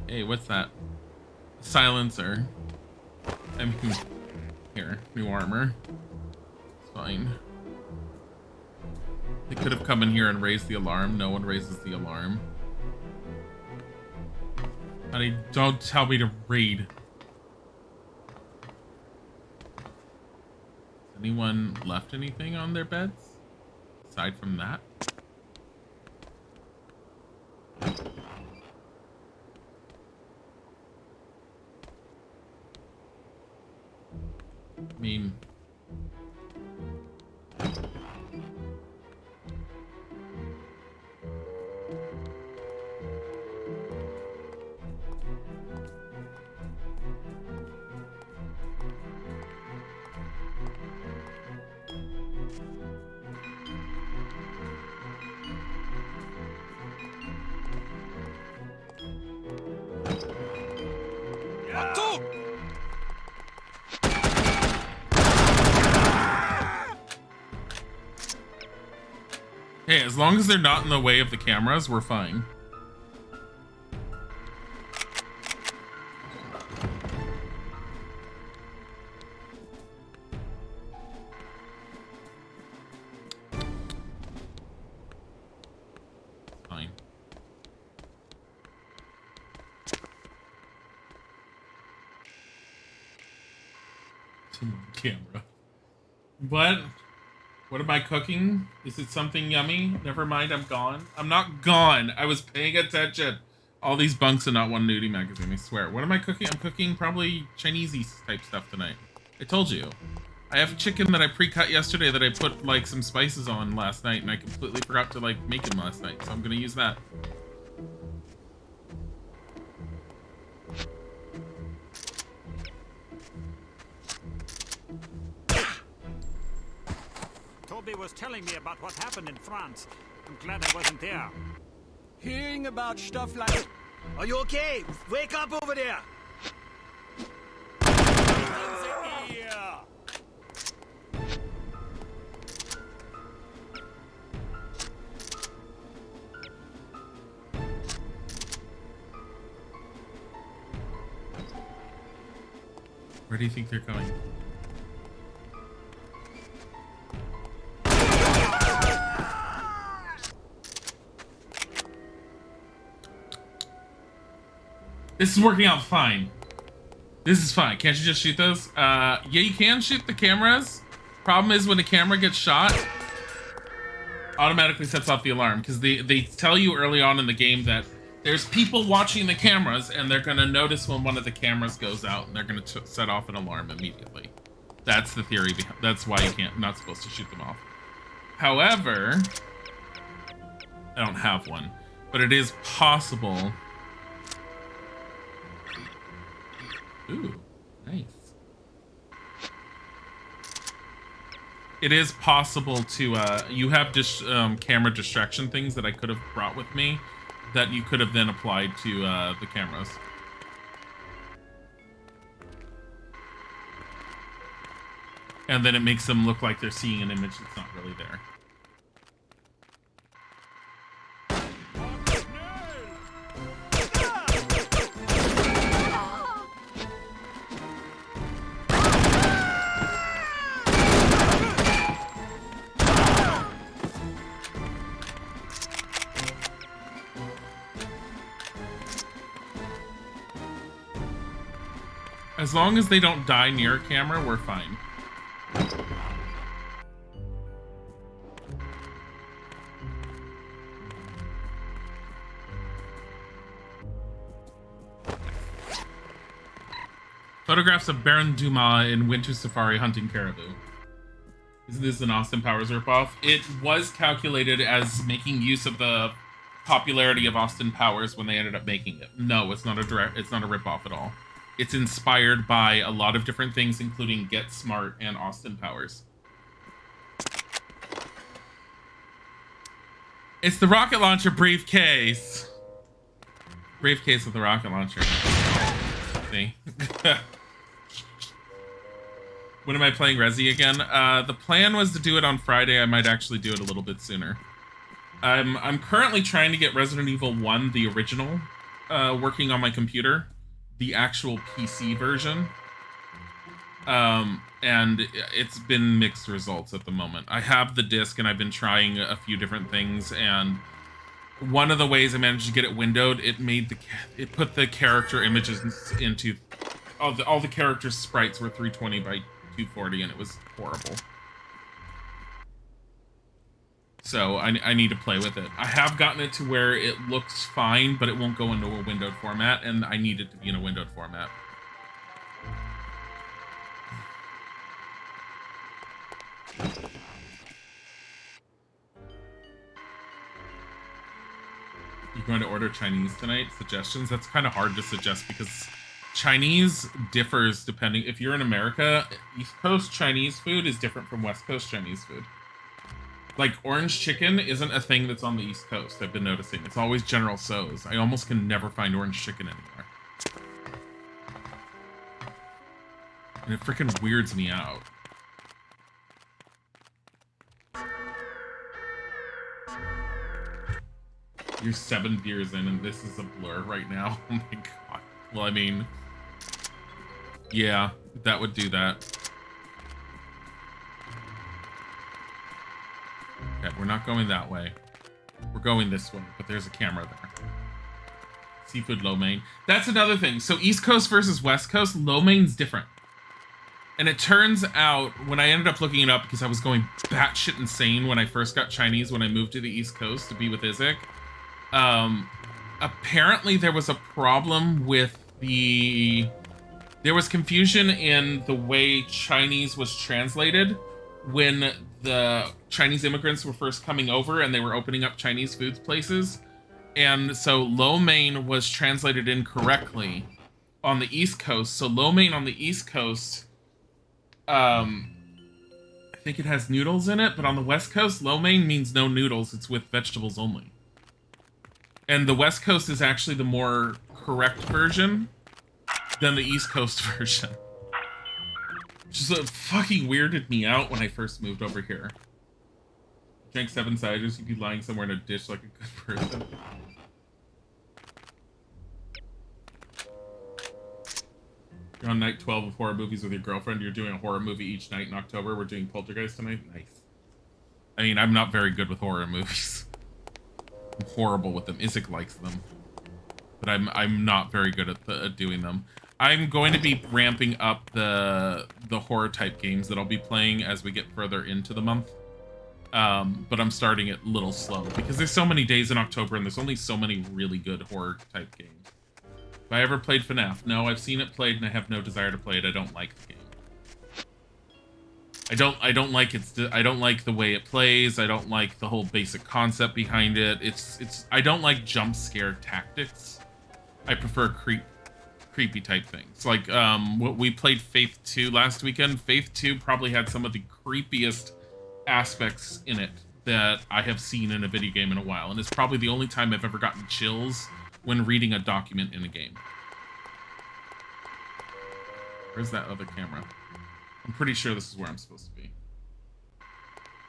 Hey, what's that? Silencer. I mean, here, new armor. It's fine. They could have come in here and raised the alarm. No one raises the alarm. Honey, don't tell me to read. Has anyone left anything on their beds? Aside from that? I mean... Hey, as long as they're not in the way of the cameras, we're fine. Fine. Camera. What? What am I cooking? Is it something yummy? Never mind, I'm gone. I'm not gone. I was paying attention. All these bunks and not one nudie magazine, I swear. What am I cooking? I'm cooking probably Chinese-y type stuff tonight. I told you. I have chicken that I pre-cut yesterday that I put like some spices on last night, and I completely forgot to like make them last night, so I'm gonna use that. Toby was telling me about what happened in France. I'm glad I wasn't there. Hearing about stuff like... Are you okay? Wake up over there! Where do you think they're going? This is working out fine. This is fine. Can't you just shoot those? Yeah, you can shoot the cameras. Problem is when the camera gets shot, automatically sets off the alarm because they tell you early on in the game that there's people watching the cameras and they're gonna notice when one of the cameras goes out and they're gonna set off an alarm immediately. That's the theory behind. That's why you not supposed to shoot them off. However, I don't have one, but it is possible. Ooh, nice. It is possible to, you have just camera distraction things that I could have brought with me that you could have then applied to the cameras. And then it makes them look like they're seeing an image that's not really there. As long as they don't die near a camera, we're fine. Photographs of Baron Dumas in Winter Safari hunting caribou. Isn't this an Austin Powers ripoff? It was calculated as making use of the popularity of Austin Powers when they ended up making it. No, it's not a ripoff at all. It's inspired by a lot of different things, including Get Smart and Austin Powers. It's the rocket launcher briefcase. Briefcase with the rocket launcher. See? When am I playing Resi again? The plan was to do it on Friday. I might actually do it a little bit sooner. I'm currently trying to get Resident Evil 1, the original, working on my computer. The actual PC version. And it's been mixed results at the moment. I have the disc and I've been trying a few different things, and one of the ways I managed to get it windowed, it put the character images into all the character sprites were 320 by 240 and it was horrible. So I need to play with it. I have gotten it to where it looks fine, but it won't go into a windowed format, and I need it to be in a windowed format. You're going to order Chinese tonight? Suggestions? That's kind of hard to suggest because Chinese differs depending. If you're in America, East Coast Chinese food is different from West Coast Chinese food. Like, orange chicken isn't a thing that's on the East Coast, I've been noticing. It's always General Tso's. I almost can never find orange chicken anymore. And it freaking weirds me out. You're 7 beers in and this is a blur right now. Oh my god. Well, I mean... yeah, that would do that. Okay, we're not going that way. We're going this way, but there's a camera there. Seafood lo mein. That's another thing. So East Coast versus West Coast, lo mein's different. And it turns out, when I ended up looking it up, because I was going batshit insane when I first got Chinese when I moved to the East Coast to be with Isaac, apparently there was a problem with there was confusion in the way Chinese was translated when the Chinese immigrants were first coming over and they were opening up Chinese food places. And so lo mein was translated incorrectly on the East Coast. So lo mein on the East Coast, I think it has noodles in it, but on the West Coast, lo mein means no noodles. It's with vegetables only. And the West Coast is actually the more correct version than the East Coast version. Just fucking weirded me out when I first moved over here. Drank 7 ciders, you'd be lying somewhere in a dish like a good person. You're on night 12 of horror movies with your girlfriend. You're doing a horror movie each night in October. We're doing Poltergeist tonight. Nice. I mean, I'm not very good with horror movies. I'm horrible with them. Isaac likes them. But I'm not very good at doing them. I'm going to be ramping up the horror type games that I'll be playing as we get further into the month. But I'm starting it a little slow because there's so many days in October and there's only so many really good horror type games. Have I ever played FNAF? No, I've seen it played and I have no desire to play it. I don't like the game. I don't like I don't like the way it plays. I don't like the whole basic concept behind it. I don't like jump scare tactics. I prefer creepy type things. Like we played Faith 2 last weekend. Faith 2 probably had some of the creepiest aspects in it that I have seen in a video game in a while, and it's probably the only time I've ever gotten chills when reading a document in a game. Where's that other camera? I'm pretty sure this is where I'm supposed to be.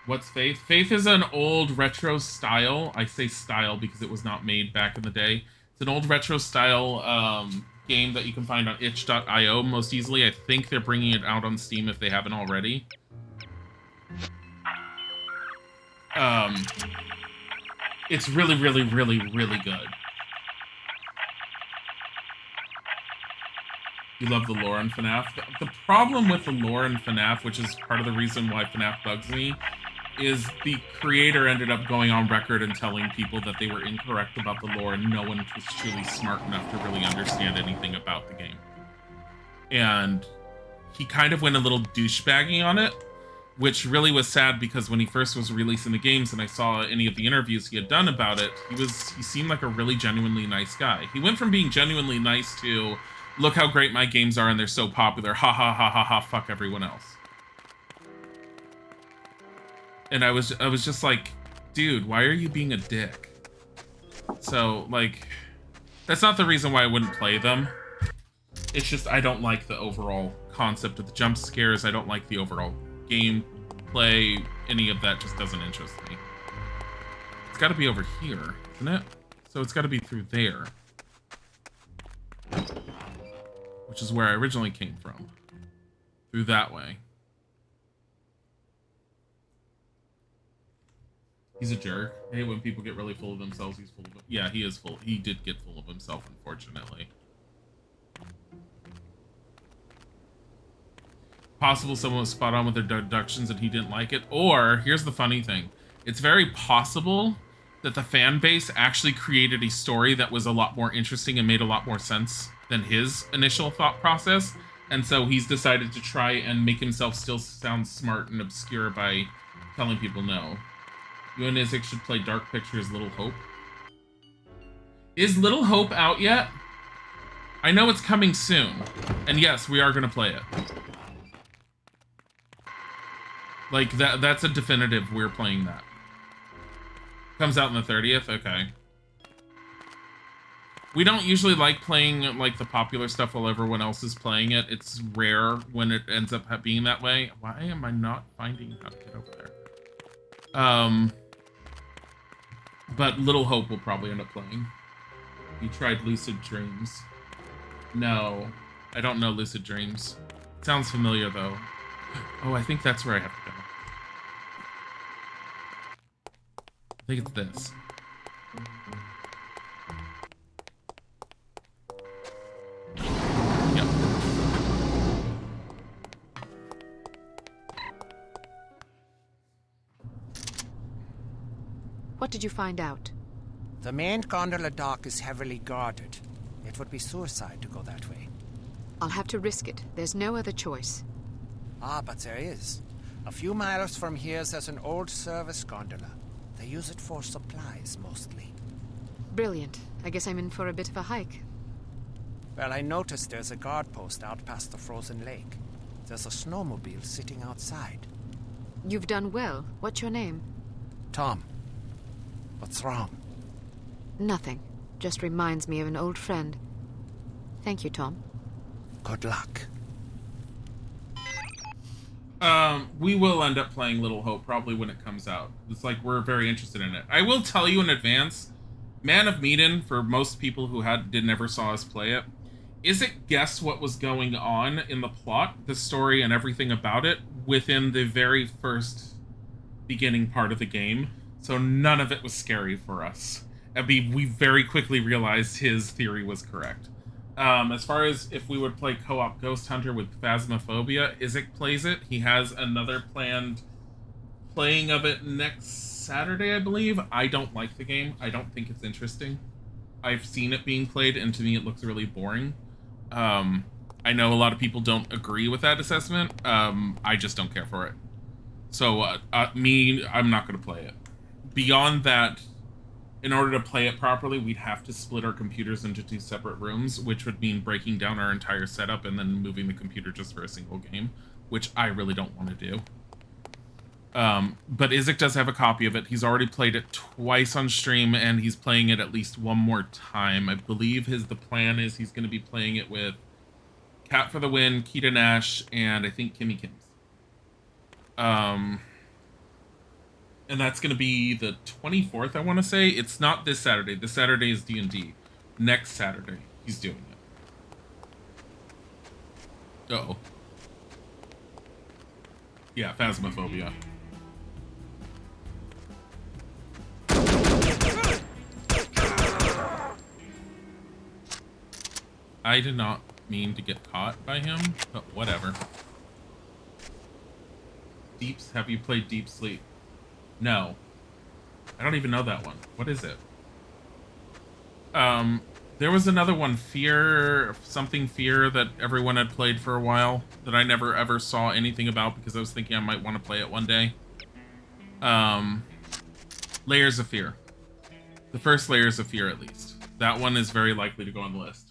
What's Faith? Faith is an old retro style. I say style because it was not made back in the day. It's an old retro style game that you can find on itch.io most easily. I think they're bringing it out on Steam if they haven't already. It's really, really, really, really good. You love the lore in FNAF. The problem with the lore in FNAF, which is part of the reason why FNAF bugs me, is the creator ended up going on record and telling people that they were incorrect about the lore and no one was truly smart enough to really understand anything about the game. And he kind of went a little douchebaggy on it, which really was sad because when he first was releasing the games and I saw any of the interviews he had done about it, he seemed like a really genuinely nice guy. He went from being genuinely nice to, look how great my games are and they're so popular, ha ha ha ha ha, fuck everyone else. And I was just like, dude, why are you being a dick? So, like, that's not the reason why I wouldn't play them. It's just I don't like the overall concept of the jump scares. I don't like the overall gameplay. Any of that just doesn't interest me. It's got to be over here, isn't it? So it's got to be through there. Which is where I originally came from. Through that way. He's a jerk. Hey, when people get really full of themselves, he's full of them. Yeah, he is full. He did get full of himself, unfortunately. Possible someone was spot on with their deductions and he didn't like it. Or, here's the funny thing. It's very possible that the fan base actually created a story that was a lot more interesting and made a lot more sense than his initial thought process. And so he's decided to try and make himself still sound smart and obscure by telling people no. You and Isaac should play Dark Pictures Little Hope. Is Little Hope out yet? I know it's coming soon. And yes, we are going to play it. Like, that's a definitive we're playing that. Comes out on the 30th? Okay. We don't usually like playing, like, the popular stuff while everyone else is playing it. It's rare when it ends up being that way. Why am I not finding how to get over there? But Little Hope will probably end up playing. You tried Lucid Dreams. No, I don't know Lucid Dreams. It sounds familiar, though. Oh, I think that's where I have to go. I think it's this. Yep. What did you find out? The main gondola dock is heavily guarded. It would be suicide to go that way. I'll have to risk it. There's no other choice. Ah, but there is. A few miles from here, there's an old service gondola. They use it for supplies, mostly. Brilliant. I guess I'm in for a bit of a hike. Well, I noticed there's a guard post out past the frozen lake. There's a snowmobile sitting outside. You've done well. What's your name? Tom. What's wrong? Nothing. Just reminds me of an old friend. Thank you, Tom. Good luck. We will end up playing Little Hope probably when it comes out. It's like we're very interested in it. I will tell you in advance, Man of Medan, for most people who never saw us play it, Isaac guessed what was going on in the plot, the story, and everything about it within the very first beginning part of the game. So none of it was scary for us. We very quickly realized his theory was correct. As far as if we would play co-op Ghost Hunter with Phasmophobia, Isaac plays it. He has another planned playing of it next Saturday, I believe. I don't like the game. I don't think it's interesting. I've seen it being played, and to me it looks really boring. I know a lot of people don't agree with that assessment. I just don't care for it. So, I'm not going to play it. Beyond that, in order to play it properly, we'd have to split our computers into 2 separate rooms, which would mean breaking down our entire setup and then moving the computer just for a single game, which I really don't want to do. But Isaac does have a copy of it. He's already played it twice on stream, and he's playing it at least one more time. I believe the plan is he's going to be playing it with Cat for the Win, Keita Nash, and I think Kimmy Kims. And that's going to be the 24th, I want to say. It's not this Saturday. This Saturday is D&D. Next Saturday, he's doing it. Uh-oh. Yeah, Phasmophobia. I did not mean to get caught by him, but whatever. Have you played Deep Sleep? No. I don't even know that one. What is it? There was another one, Fear, that everyone had played for a while, that I never ever saw anything about because I was thinking I might want to play it one day. Layers of Fear. The first Layers of Fear, at least. That one is very likely to go on the list.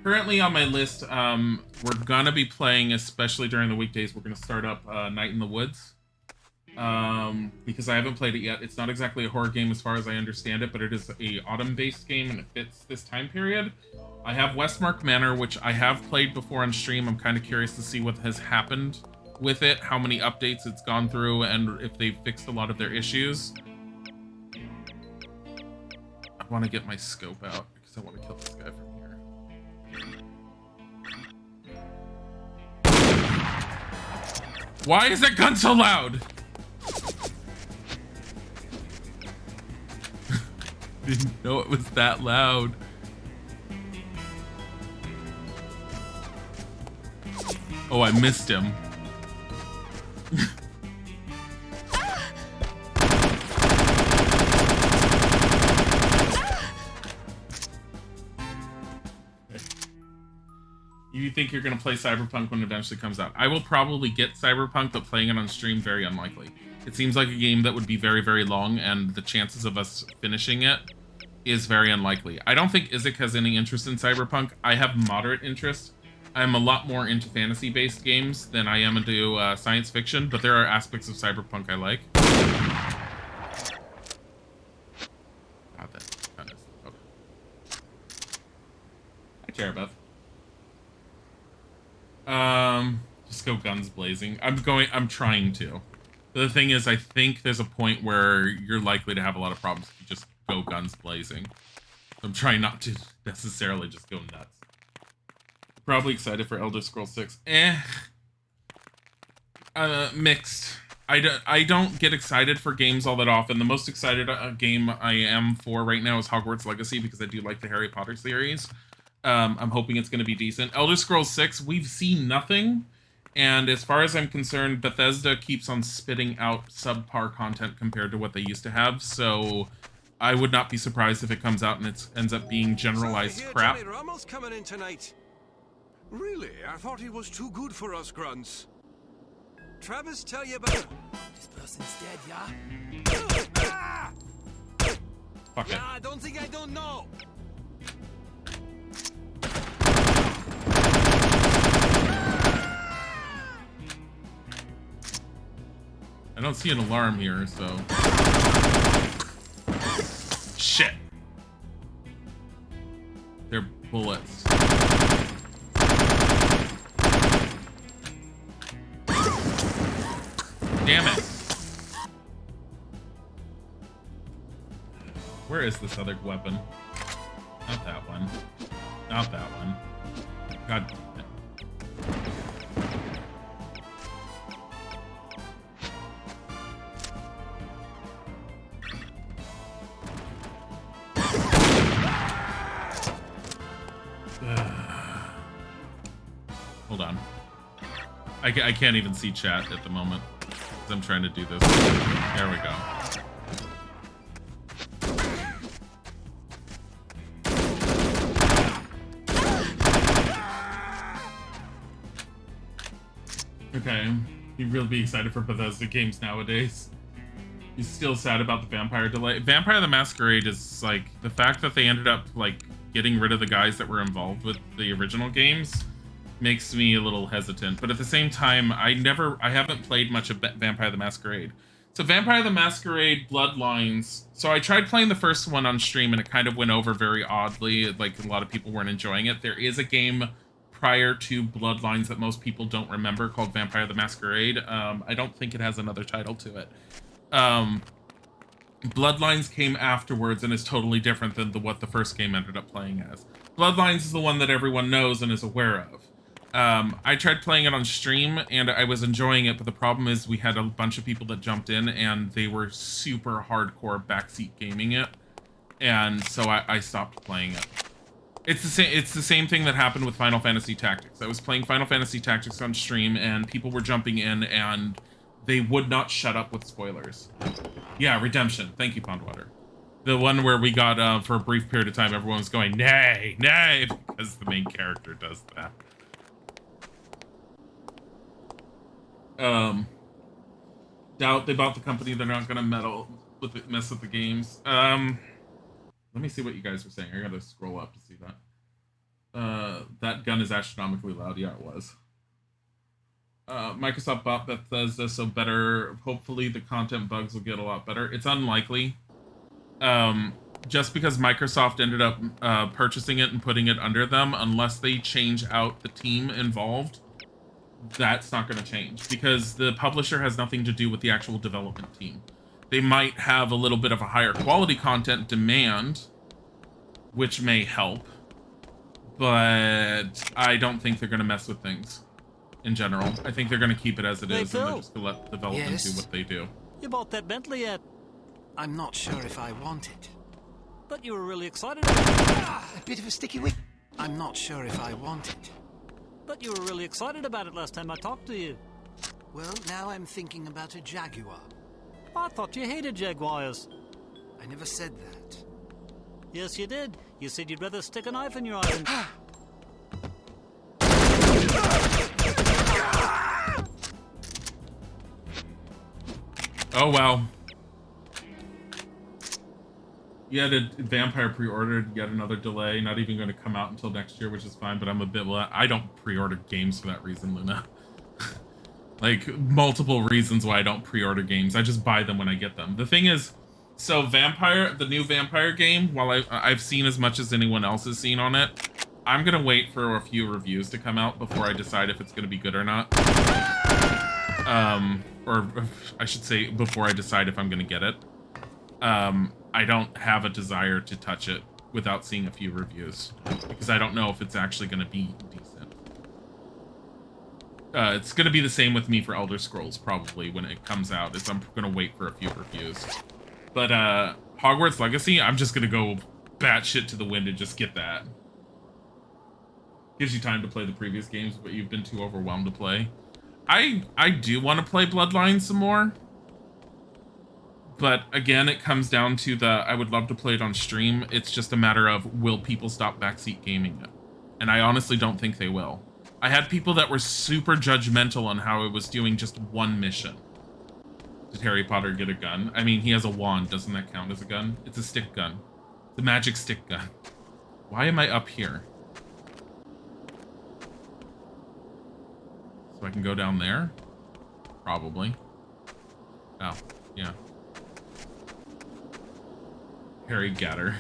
Currently on my list, we're gonna be playing, especially during the weekdays, we're gonna start up Night in the Woods. Because I haven't played it yet. It's not exactly a horror game as far as I understand it, but it is a autumn-based game and it fits this time period. I have Westmark Manor, which I have played before on stream. I'm kind of curious to see what has happened with it, how many updates it's gone through, and if they've fixed a lot of their issues. I want to get my scope out because I want to kill this guy from here. Why is that gun so loud? Didn't know it was that loud. Oh, I missed him. You think you're going to play Cyberpunk when it eventually comes out? I will probably get Cyberpunk, but playing it on stream, very unlikely. It seems like a game that would be very, very long, and the chances of us finishing it is very unlikely. I don't think Isaac has any interest in Cyberpunk. I have moderate interest. I'm a lot more into fantasy-based games than I am into science fiction, but there are aspects of Cyberpunk I like. God, that is... Okay. I care about. Just go guns blazing. I'm trying to. The thing is, I think there's a point where you're likely to have a lot of problems if you just go guns blazing. I'm trying not to necessarily just go nuts. Probably excited for Elder Scrolls 6. Mixed. I don't get excited for games all that often. The most excited game I am for right now is Hogwarts Legacy because I do like the Harry Potter series. I'm hoping it's going to be decent. Elder Scrolls 6, we've seen nothing, And as far as I'm concerned, Bethesda keeps on spitting out subpar content compared to what they used to have, so I would not be surprised if it comes out and it ends up being generalized Sorry, crap. Johnny Ramos coming in tonight. Really? I thought he was too good for us grunts. Travis tell you about... This person's dead, yeah? Fuck it. Yeah, I don't think I don't know. I don't see an alarm here, so... Shit. They're bullets. Damn it. Where is this other weapon? Not that one. Not that one. God damn it. Hold on. I can't even see chat at the moment because I'm trying to do this. There we go. Okay, you'd really be excited for Bethesda games nowadays. You're still sad about the Vampire delay. Vampire the Masquerade is like the fact that they ended up like getting rid of the guys that were involved with the original games makes me a little hesitant. But at the same time, I haven't played much of Vampire the Masquerade. So Vampire the Masquerade Bloodlines. So I tried playing the first one on stream and it kind of went over very oddly. Like a lot of people weren't enjoying it. There is a game prior to Bloodlines that most people don't remember called Vampire the Masquerade. I don't think it has another title to it. Bloodlines came afterwards and is totally different than what the first game ended up playing as. Bloodlines is the one that everyone knows and is aware of. I tried playing it on stream and I was enjoying it, but the problem is we had a bunch of people that jumped in and they were super hardcore backseat gaming it, and so I stopped playing it. It's the same thing that happened with Final Fantasy Tactics. I was playing Final Fantasy Tactics on stream and people were jumping in and they would not shut up with spoilers. Yeah, Redemption. Thank you, Pondwater. The one where we got, for a brief period of time, everyone was going, nay, nay, because the main character does that. Doubt they bought the company. They're not gonna mess with the games. Let me see what you guys are saying. I gotta scroll up to see that. That gun is astronomically loud. Yeah, it was. Microsoft bought Bethesda, so better. Hopefully the content bugs will get a lot better. It's unlikely. Just because Microsoft ended up purchasing it and putting it under them, unless they change out the team involved, that's not going to change, because the publisher has nothing to do with the actual development team. They might have a little bit of a higher quality content demand, which may help, but I don't think they're going to mess with things in general. I think they're going to keep it as it is, and they're just going to let development do what they do. You bought that Bentley yet? I'm not sure if I want it. But you were really excited about it. A bit of a sticky wick. I'm not sure if I want it. But you were really excited about it last time I talked to you. Well, now I'm thinking about a Jaguar. I thought you hated Jaguars. I never said that. Yes, you did. You said you'd rather stick a knife in your eye than... Oh, well. You had a Vampire pre-ordered, yet another delay, not even going to come out until next year, which is fine, but I'm a bit... I don't pre-order games for that reason, Luna. Like, multiple reasons why I don't pre-order games. I just buy them when I get them. The thing is, so Vampire, the new Vampire game, while I've seen as much as anyone else has seen on it, I'm going to wait for a few reviews to come out before I decide if it's going to be good or not. Or I should say, before I decide if I'm going to get it. I don't have a desire to touch it without seeing a few reviews, because I don't know if it's actually going to be decent. It's going to be the same with me for Elder Scrolls, probably, when it comes out, is I'm going to wait for a few reviews. But Hogwarts Legacy, I'm just going to go batshit to the wind and just get that. Gives you time to play the previous games, but you've been too overwhelmed to play. I do want to play Bloodlines some more. But again, it comes down to I would love to play it on stream. It's just a matter of, will people stop backseat gaming it? And I honestly don't think they will. I had people that were super judgmental on how it was doing just one mission. Did Harry Potter get a gun? I mean, he has a wand. Doesn't that count as a gun? It's a stick gun. It's a magic stick gun. Why am I up here? So I can go down there? Probably. Oh, yeah. Harry Gatter.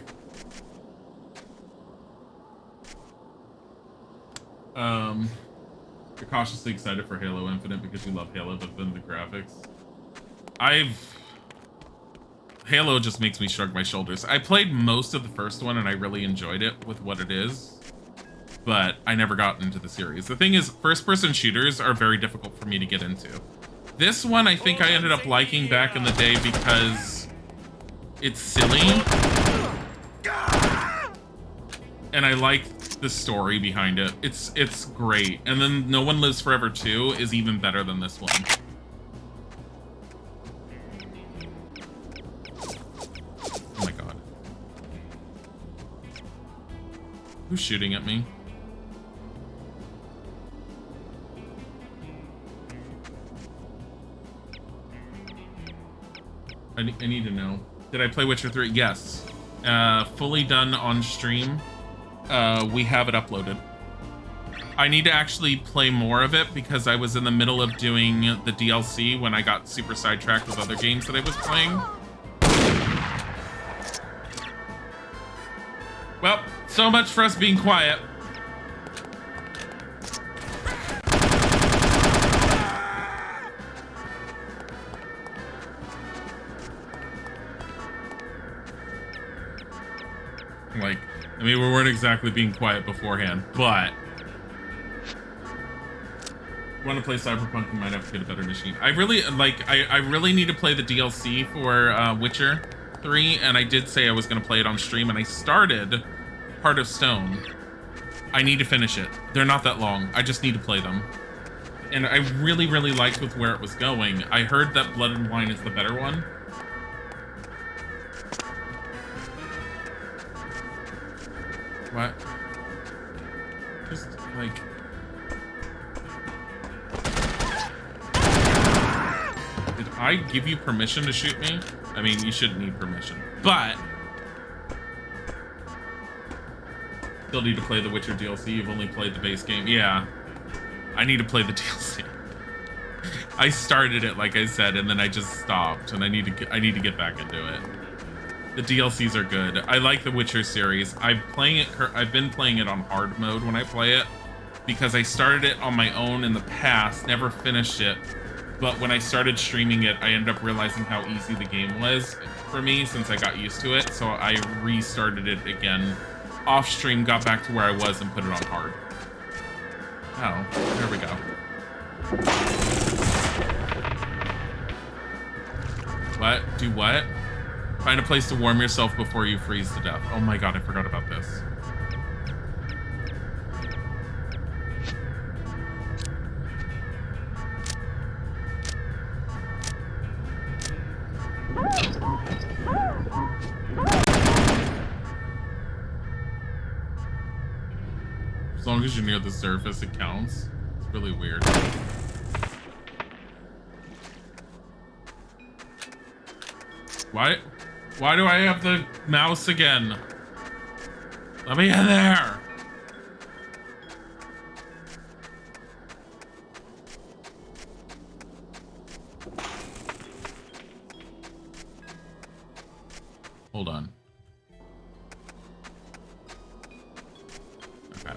You're cautiously excited for Halo Infinite because you love Halo, but then the graphics. Halo just makes me shrug my shoulders. I played most of the first one and I really enjoyed it with what it is, but I never got into the series. The thing is, first-person shooters are very difficult for me to get into. This one I think I ended up liking back in the day because it's silly. And I like the story behind it. It's great. And then No One Lives Forever 2 is even better than this one. Oh my god. Who's shooting at me? I need to know. Did I play Witcher 3? Yes. Fully done on stream. We have it uploaded. I need to actually play more of it because I was in the middle of doing the DLC when I got super sidetracked with other games that I was playing. Well, so much for us being quiet. Like, I mean, we weren't exactly being quiet beforehand, but want to play Cyberpunk, you might have to get a better machine. I really need to play the DLC for Witcher 3, and I did say I was going to play it on stream, and I started Heart of Stone. I need to finish it. They're not that long. I just need to play them. And I really, really liked with where it was going. I heard that Blood and Wine is the better one. What? Just, like... Did I give you permission to shoot me? I mean, you shouldn't need permission. But... Still need to play the Witcher DLC. You've only played the base game. Yeah. I need to play the DLC. I started it, like I said, and then I just stopped. And I need to get back into it. The DLCs are good. I like the Witcher series. I've been playing it on hard mode when I play it because I started it on my own in the past, never finished it. But when I started streaming it, I ended up realizing how easy the game was for me since I got used to it. So I restarted it again off stream, got back to where I was and put it on hard. Oh, there we go. What? Do what? Find a place to warm yourself before you freeze to death. Oh my god, I forgot about this. As long as you're near the surface, it counts. It's really weird. Why do I have the mouse again? Let me in there! Hold on. Okay.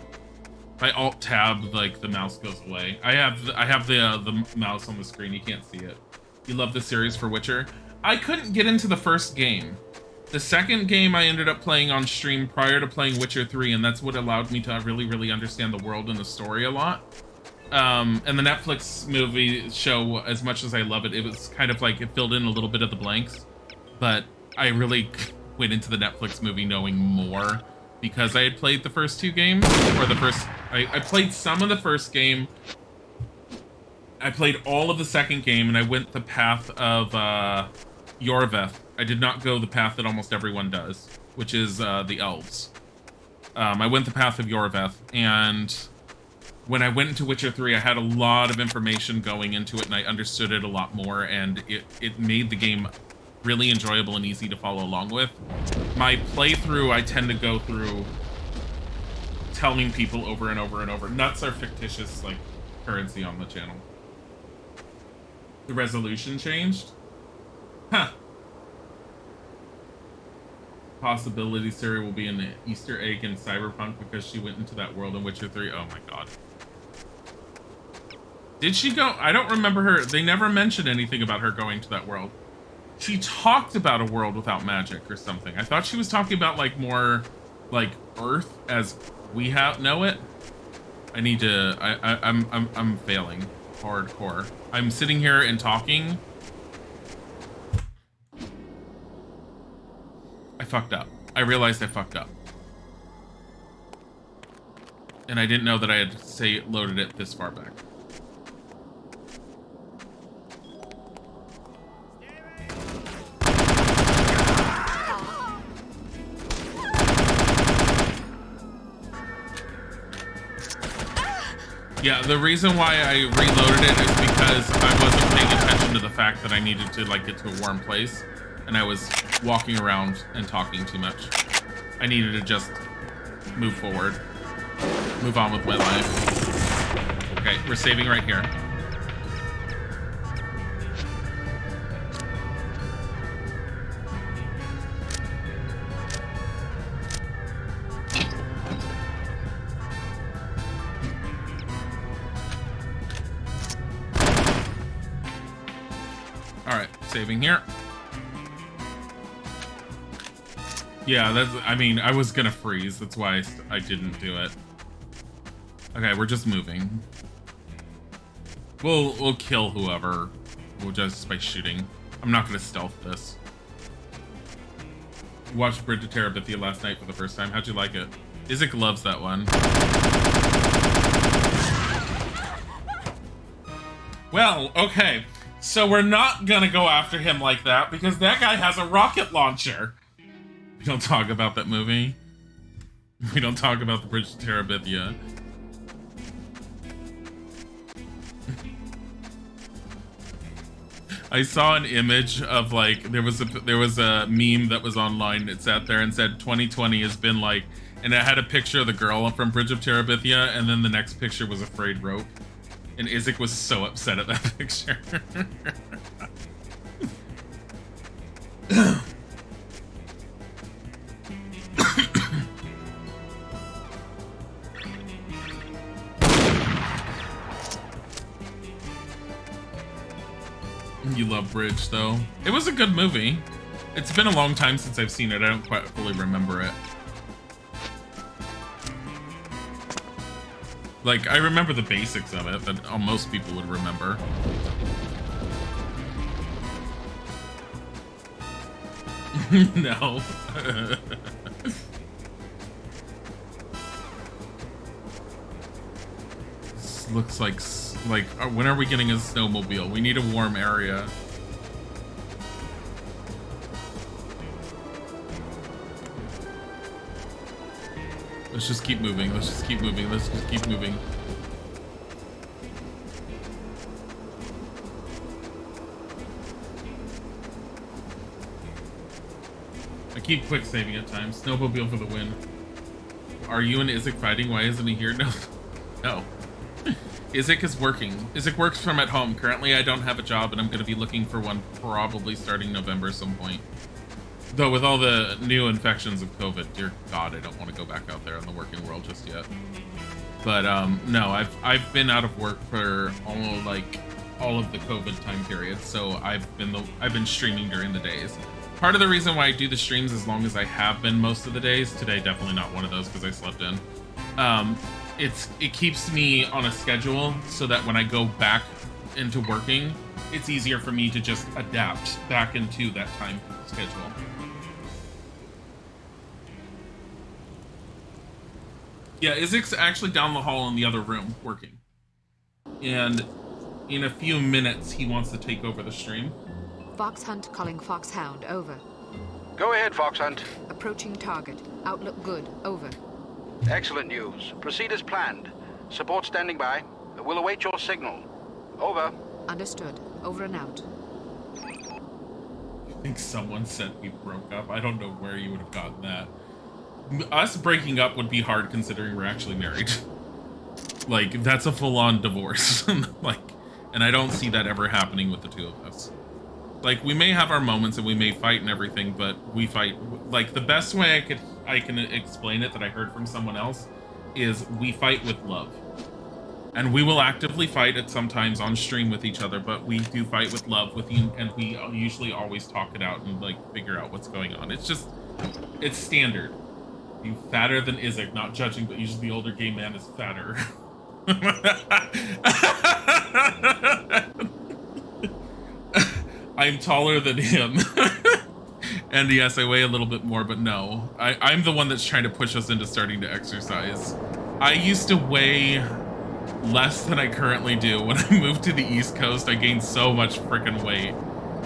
If I alt tab, like, the mouse goes away. I have the mouse on the screen. You can't see it. You love the series for Witcher? I couldn't get into the first game. The second game I ended up playing on stream prior to playing Witcher 3, and that's what allowed me to really, really understand the world and the story a lot. And the Netflix movie show, as much as I love it, it was kind of like it filled in a little bit of the blanks. But I really went into the Netflix movie knowing more because I had played the first two games, or I played some of the first game. I played all of the second game, and I went the path of Yorveth. I did not go the path that almost everyone does, which is the elves. I went the path of Yorveth, and when I went into Witcher 3, I had a lot of information going into it, and I understood it a lot more, and it made the game really enjoyable and easy to follow along with. My playthrough, I tend to go through telling people over and over and over. Nuts are fictitious, like, currency on the channel. The resolution changed? Huh. Possibility Siri will be an Easter egg in Cyberpunk because she went into that world in Witcher 3. Oh my god. Did she go? I don't remember her. They never mentioned anything about her going to that world. She talked about a world without magic or something. I thought she was talking about like more like Earth as we know it. I need to. I'm failing hardcore. I'm sitting here and talking. I fucked up. I realized I fucked up. And I didn't know that I had loaded it this far back. Yeah, the reason why I reloaded it is because I wasn't paying attention to the fact that I needed to like get to a warm place, and I was walking around and talking too much. I needed to just move forward, move on with my life. Okay, we're saving right here. Saving here. Yeah, that's. I mean, I was gonna freeze. That's why I didn't do it. Okay, we're just moving. We'll kill whoever. We'll just by shooting. I'm not gonna stealth this. Watched Bridge of Terabithia last night for the first time. How'd you like it? Isaac loves that one. Well, okay. So we're not gonna go after him like that because that guy has a rocket launcher. We don't talk about that movie. We don't talk about the Bridge to Terabithia. I saw an image of like there was a meme that was online. It sat there and said 2020 has been like, and it had a picture of the girl from Bridge of Terabithia, and then the next picture was a frayed rope. And Isaac was so upset at that picture. You love Bridge, though. It was a good movie. It's been a long time since I've seen it. I don't quite fully remember it. Like, I remember the basics of it that most people would remember. No. This looks like, when are we getting a snowmobile? We need a warm area. Let's just keep moving. Let's just keep moving. Let's just keep moving. I keep quick saving at times. Snowmobile for the win. Are you and Isaac fighting? Why isn't he here? No. No. Isaac is working. Isaac works from at home. Currently, I don't have a job, and I'm going to be looking for one probably starting November at some point. Though with all the new infections of COVID, dear God, I don't want to go back out there in the working world just yet. But no, I've been out of work for all of the COVID time period, so I've been streaming during the days. Part of the reason why I do the streams as long as I have been most of the days, today definitely not one of those because I slept in. It keeps me on a schedule so that when I go back into working, it's easier for me to just adapt back into that time schedule. Yeah, Isaac's actually down the hall in the other room working. And in a few minutes he wants to take over the stream. Fox Hunt calling Fox Hound, over. Go ahead, Fox Hunt. Approaching target. Outlook good, over. Excellent news. Proceed as planned. Support standing by. We'll await your signal. Over. Understood. Over and out. I think someone said we broke up. I don't know where you would have gotten that. Us breaking up would be hard considering we're actually married. Like, that's a full-on divorce. Like, and I don't see that ever happening with the two of us. Like, we may have our moments and we may fight and everything, but we fight. Like, the best way I can explain it that I heard from someone else is we fight with love. And we will actively fight at sometimes on stream with each other, but we do fight with love with you, and we usually always talk it out and like figure out what's going on. It's just, it's standard. You fatter than Isaac, not judging, but usually the older gay man is fatter. I'm taller than him. And yes, I weigh a little bit more, but no. I'm the one that's trying to push us into starting to exercise. I used to weigh less than I currently do. When I moved to the East Coast, I gained so much freaking weight.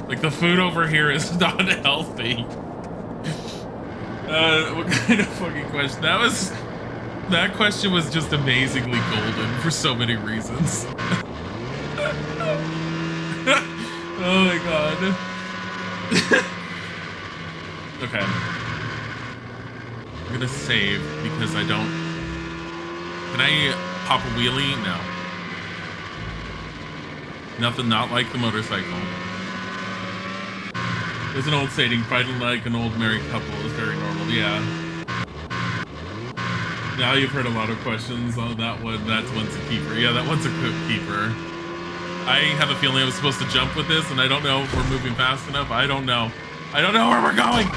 Like, the food over here is not healthy. What kind of fucking question? That question was just amazingly golden for so many reasons. Oh my god. Okay. I'm gonna save because I don't... Can I pop a wheelie? No. Nothing not like the motorcycle. There's an old saying, fighting like an old married couple is very normal. Yeah. Now you've heard a lot of questions on that one. That one's a keeper. Yeah, that one's a keeper. I have a feeling I was supposed to jump with this, and I don't know if we're moving fast enough. I don't know. I don't know where we're going.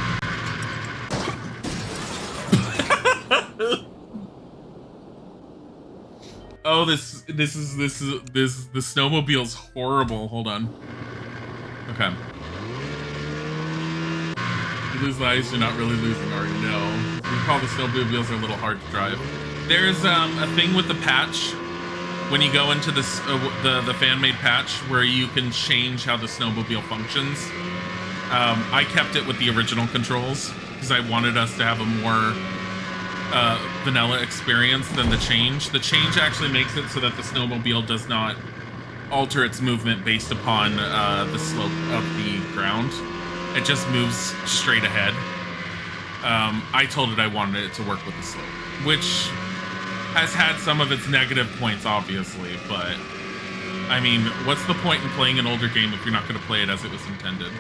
Oh, the snowmobile's horrible. Hold on. Okay. You lose the ice, you're not really losing, are you? No. We call the snowmobiles are a little hard to drive. There's a thing with the patch when you go into this the fan-made patch where you can change how the snowmobile functions. I kept it with the original controls because I wanted us to have a more vanilla experience than the change. The change actually makes it so that the snowmobile does not alter its movement based upon the slope of the ground. It just moves straight ahead. I told it I wanted it to work with the slope, which has had some of its negative points, obviously, but I mean, what's the point in playing an older game if you're not going to play it as it was intended?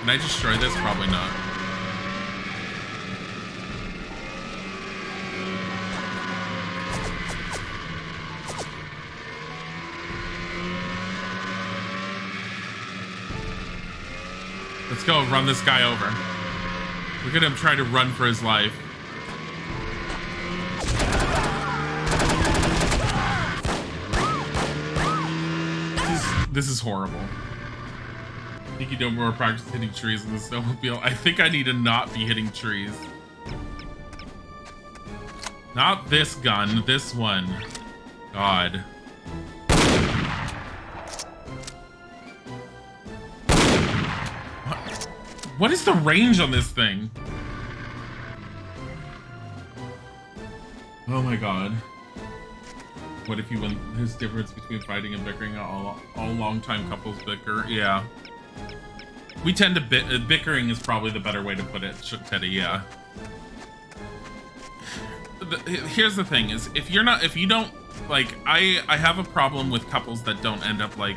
Can I destroy this? Probably not. Let's go run this guy over. Look at him trying to run for his life. This is horrible. I think you do more practice hitting trees in the snowmobile. I think I need to not be hitting trees. Not this gun, this one. God. What is the range on this thing? Oh my god. What if you win? There's difference between fighting and bickering. All long-time couples bicker. Yeah. We tend to bickering is probably the better way to put it, Teddy. Yeah. Here's the thing: is if you don't like, I have a problem with couples that don't end up like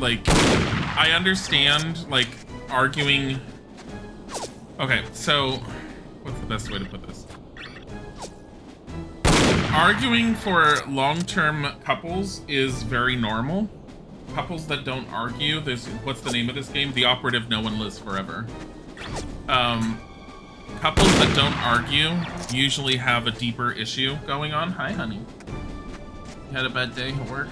I understand like arguing. Okay, so what's the best way to put this? Arguing for long-term couples is very normal. Couples that don't argue, what's the name of this game? The Operative, no one lives forever. Couples that don't argue usually have a deeper issue going on. Hi, honey. You had a bad day at work?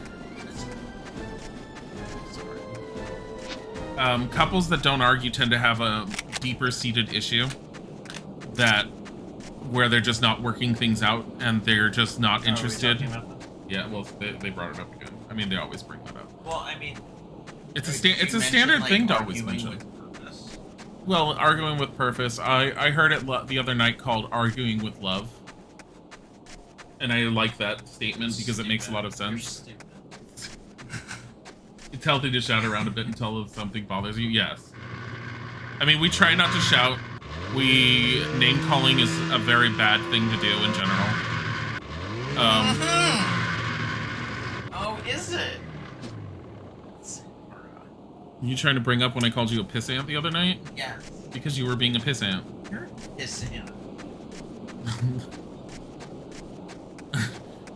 Sorry. Couples that don't argue tend to have a deeper-seated issue where they're just not working things out and they're just not interested. Yeah, well, they brought it up again. mean, they always bring that up. Well, I mean, It's did it's you a standard mention, thing to like, always arguing mention. with purpose? Well, arguing with purpose. I heard it the other night called arguing with love. And I like that statement because it makes a lot of sense. It's healthy to shout around a bit until something bothers you. Yes. I mean, we try not to shout. Name calling is a very bad thing to do in general. Oh, is it? You trying to bring up when I called you a pissant the other night? Yes. Because you were being a pissant. You're a pissant.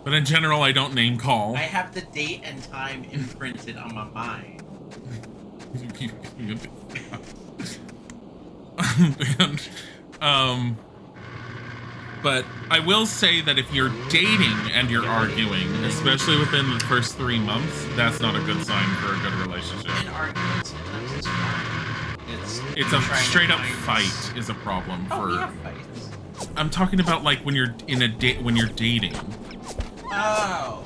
But in general, I don't name call. I have the date and time imprinted on my mind. But I will say that if you're dating and you're arguing, especially within the first 3 months, that's not a good sign for a good relationship. In arguments, sometimes it's fun. It's a straight up fight is a problem for. We have fights. I'm talking about like when you're in a date when you're dating. Oh.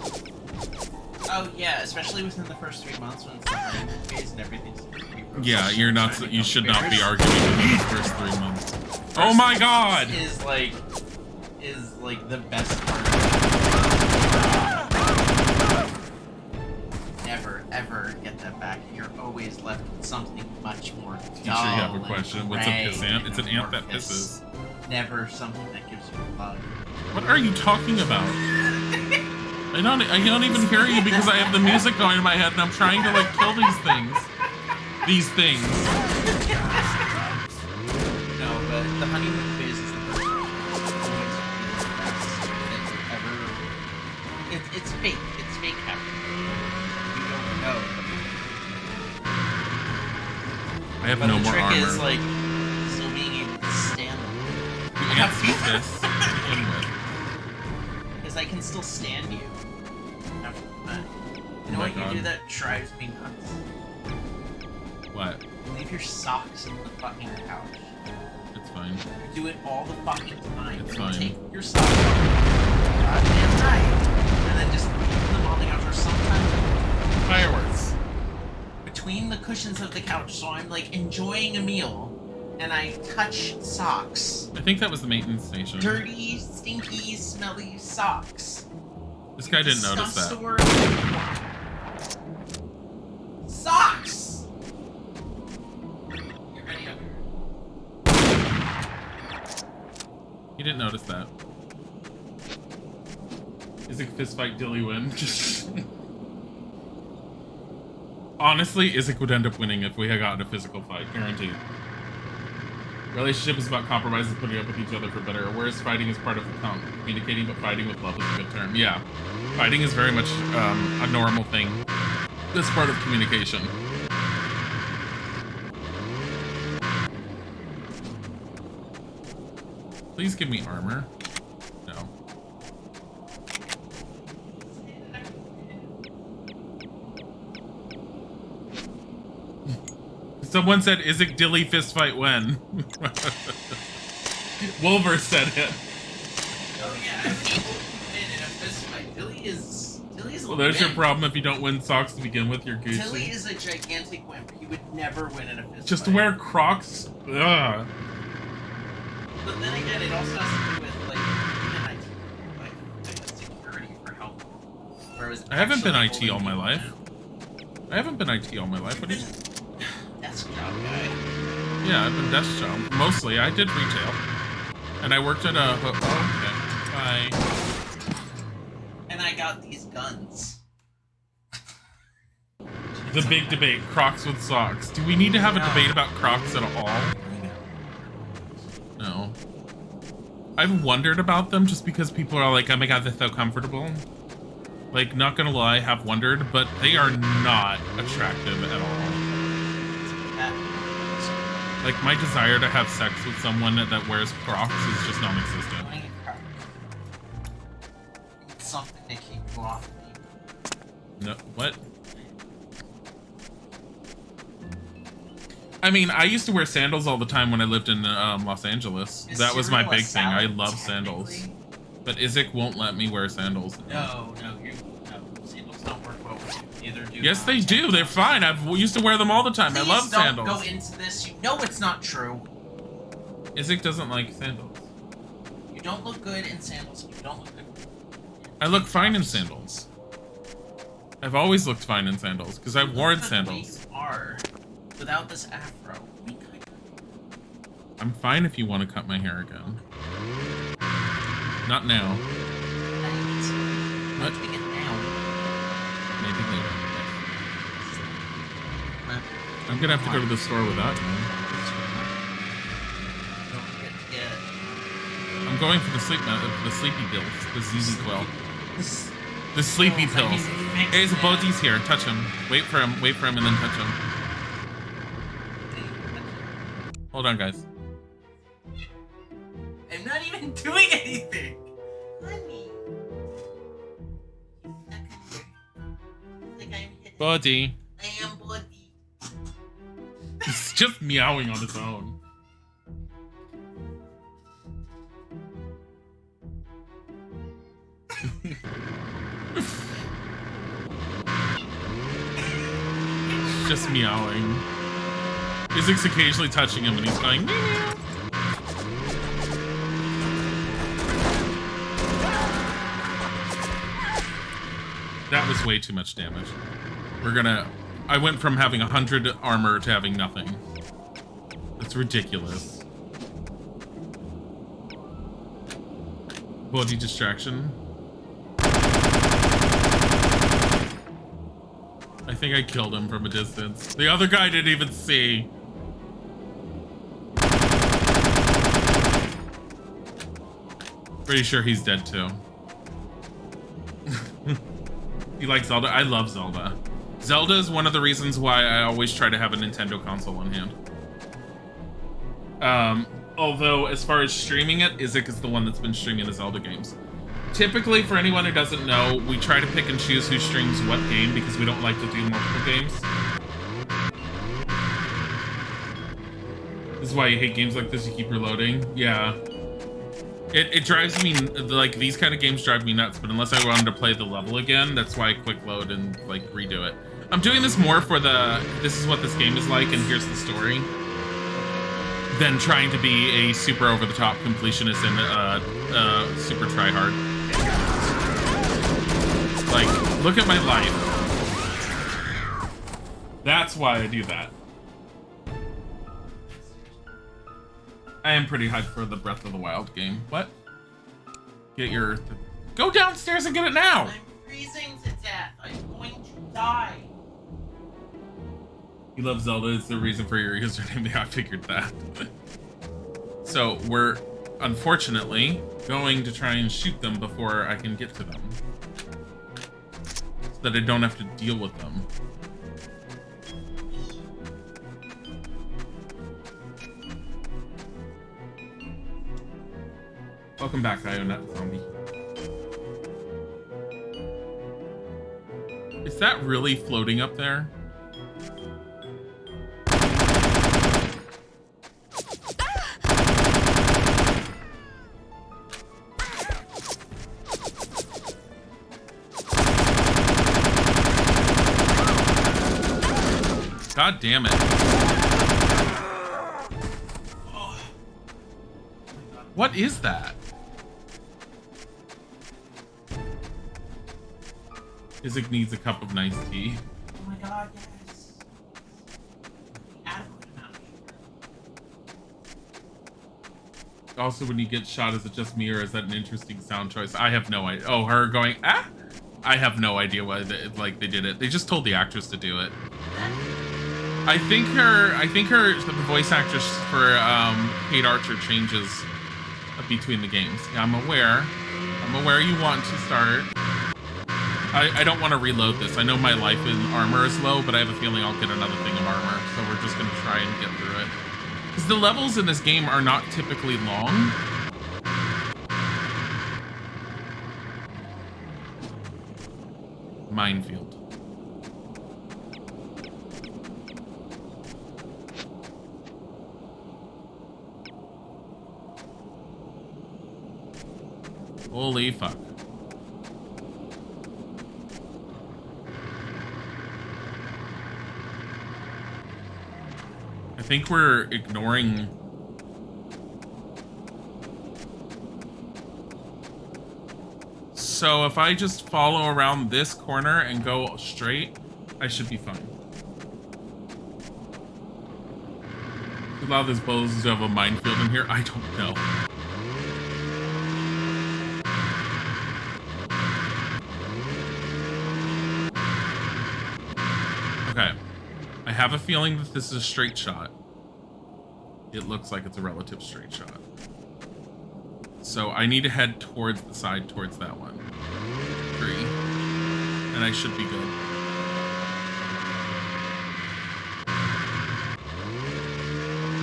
Oh yeah, especially within the first 3 months when it's the honeymoon phase and everything's. Yeah, you're not. You should not be arguing within the first 3 months. Oh my God! Is like the best part. Never ever get that back. You're always left with something much more. Teacher, you have a question. What's a pissant? It's an ant that pisses. Never something that gives you love. What are you talking about? I don't even hear you because I have the music going in my head and I'm trying to like kill these things. These things. No, but the honeymoon phase is the first one. Always the best ever. It's fake. It's fake happening. You don't know. I have but no the more trick armor. is like still being able to stand them. The ants do this to begin with. Because I can still stand you. After that. You know Oh my what God. you do that drives me nuts? What? Leave your socks in the fucking couch. It's fine. You do it all the fucking time. It's You fine. take your socks off goddamn night, and then just leave them on the couch, or sometimes Fireworks. between the cushions of the couch. So I'm like enjoying a meal, and I touch socks. I think that was the maintenance station. Dirty, stinky, smelly socks. This guy didn't notice Discuss that. the word. Socks. Get ready up here. He didn't notice that. Is it fistfight Dilly win? Honestly, Isaac would end up winning if we had gotten a physical fight, guaranteed. Relationship is about compromise and putting up with each other for better, whereas fighting is part of communicating, but fighting with love is a good term. Yeah, fighting is very much a normal thing. That's part of communication. Please give me armor. No. Someone said, Isaac Dilly fistfight when? Wolver said it. Oh yeah, people win in a fistfight. Dilly is Well, there's your problem if you don't win socks to begin with, you're Dilly Gucci. is a gigantic wimp. He would never win in a fistfight. Just wear Crocs. Ugh. But then again, it also has to do with like even IT, like security for help. Whereas I haven't been actually IT all my holding life. I haven't been IT all my life. What do you... desk job guy. Yeah, I've been desk job. Mostly, I did retail. And I worked at a... Oh, okay. Bye. And I got these guns. The big debate, Crocs with socks. Do we need to have a debate about Crocs at all? No. I've wondered about them just because people are like, oh my god, they're so comfortable. Like, not gonna lie, I have wondered, but they are not attractive at all. Like, my desire to have sex with someone that wears Crocs is just non-existent. It's something to keep you off me. No, what? I mean, I used to wear sandals all the time when I lived in Los Angeles. Is That was my cereal a big thing. I salad, love sandals. But Isaac won't let me wear sandals. No, sandals don't work well with you. Yes, they do. They're fine. I've used to wear them all the time. Please I love don't sandals. go into this. You know it's not true. Isaac doesn't like sandals. You don't look good in sandals. You don't look good. I look fine in sandals. I've always looked fine in sandals because I've worn sandals. You are without this afro. I'm fine if you want to cut my hair again. Not now. What? Maybe later. I'm gonna have to go to the store without you. I'm going for the sleepy pills, the ZZ Quill. The sleepy pills. Hey, the Bodhi's here. Touch him. Wait for him, and then touch him. Hold on, guys. I'm not even doing anything. Honey. Bodhi. I am Bodhi. He's just meowing on his own. Just meowing. Isaac's occasionally touching him and he's going meow. That was way too much damage. I went from having 100 armor to having nothing. That's ridiculous. Body distraction. I think I killed him from a distance. The other guy didn't even see. Pretty sure he's dead too. You like Zelda? I love Zelda. Zelda is one of the reasons why I always try to have a Nintendo console on hand. Although, as far as streaming it, Isaac is the one that's been streaming the Zelda games. Typically, for anyone who doesn't know, we try to pick and choose who streams what game because we don't like to do multiple games. This is why you hate games like this, you keep reloading. Yeah. It drives me, like, these kind of games drive me nuts, but unless I wanted to play the level again, that's why I quick load and, like, redo it. I'm doing this more for this is what this game is like, and here's the story, than trying to be a super over-the-top completionist and super tryhard. Like, look at my life. That's why I do that. I am pretty hyped for the Breath of the Wild game. What? Get your... Go downstairs and get it now! I'm freezing to death. I'm going to die. You love Zelda is the reason for your username. Yeah, I figured that. So, we're, unfortunately, going to try and shoot them before I can get to them. So that I don't have to deal with them. Welcome back, Ionette Zombie. Is that really floating up there? God damn it. What is that? Isaac needs a cup of nice tea. Oh my god, yes. Adequate amount. Also, when you get shot, is it just me or is that an interesting sound choice? I have no idea. Oh, her going, ah? I have no idea why they did it. They just told the actress to do it. I think the voice actress for Kate Archer changes between the games. Yeah, I'm aware you want to start. I don't want to reload this. I know my life in armor is low, but I have a feeling I'll get another thing of armor, so we're just going to try and get through it. Because the levels in this game are not typically long. Minefield. Holy fuck. I think we're ignoring... So if I just follow around this corner and go straight, I should be fine. A lot of these boulders do have a minefield in here. I don't know. Okay. I have a feeling that this is a straight shot. It looks like it's a relative straight shot. So I need to head towards the side, towards that one. 3. And I should be good.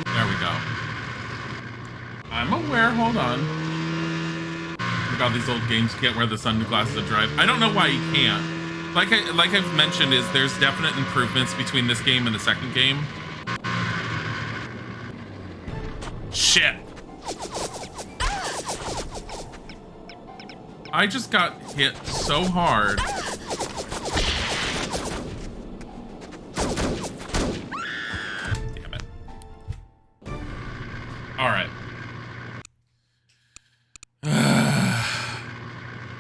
There we go. I'm aware, hold on. Oh god, these old games can't wear the sunglasses to drive. I don't know why you can't. Like I've mentioned, there's definite improvements between this game and the second game. Shit. I just got hit so hard. Damn it. Alright.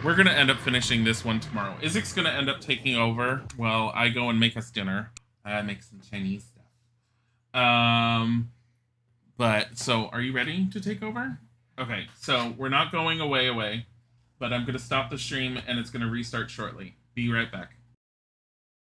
We're gonna end up finishing this one tomorrow. Isaac's gonna end up taking over while I go and make us dinner. Make some Chinese stuff. But, so, are you ready to take over? Okay, so we're not going away. But I'm going to stop the stream, and it's going to restart shortly. Be right back.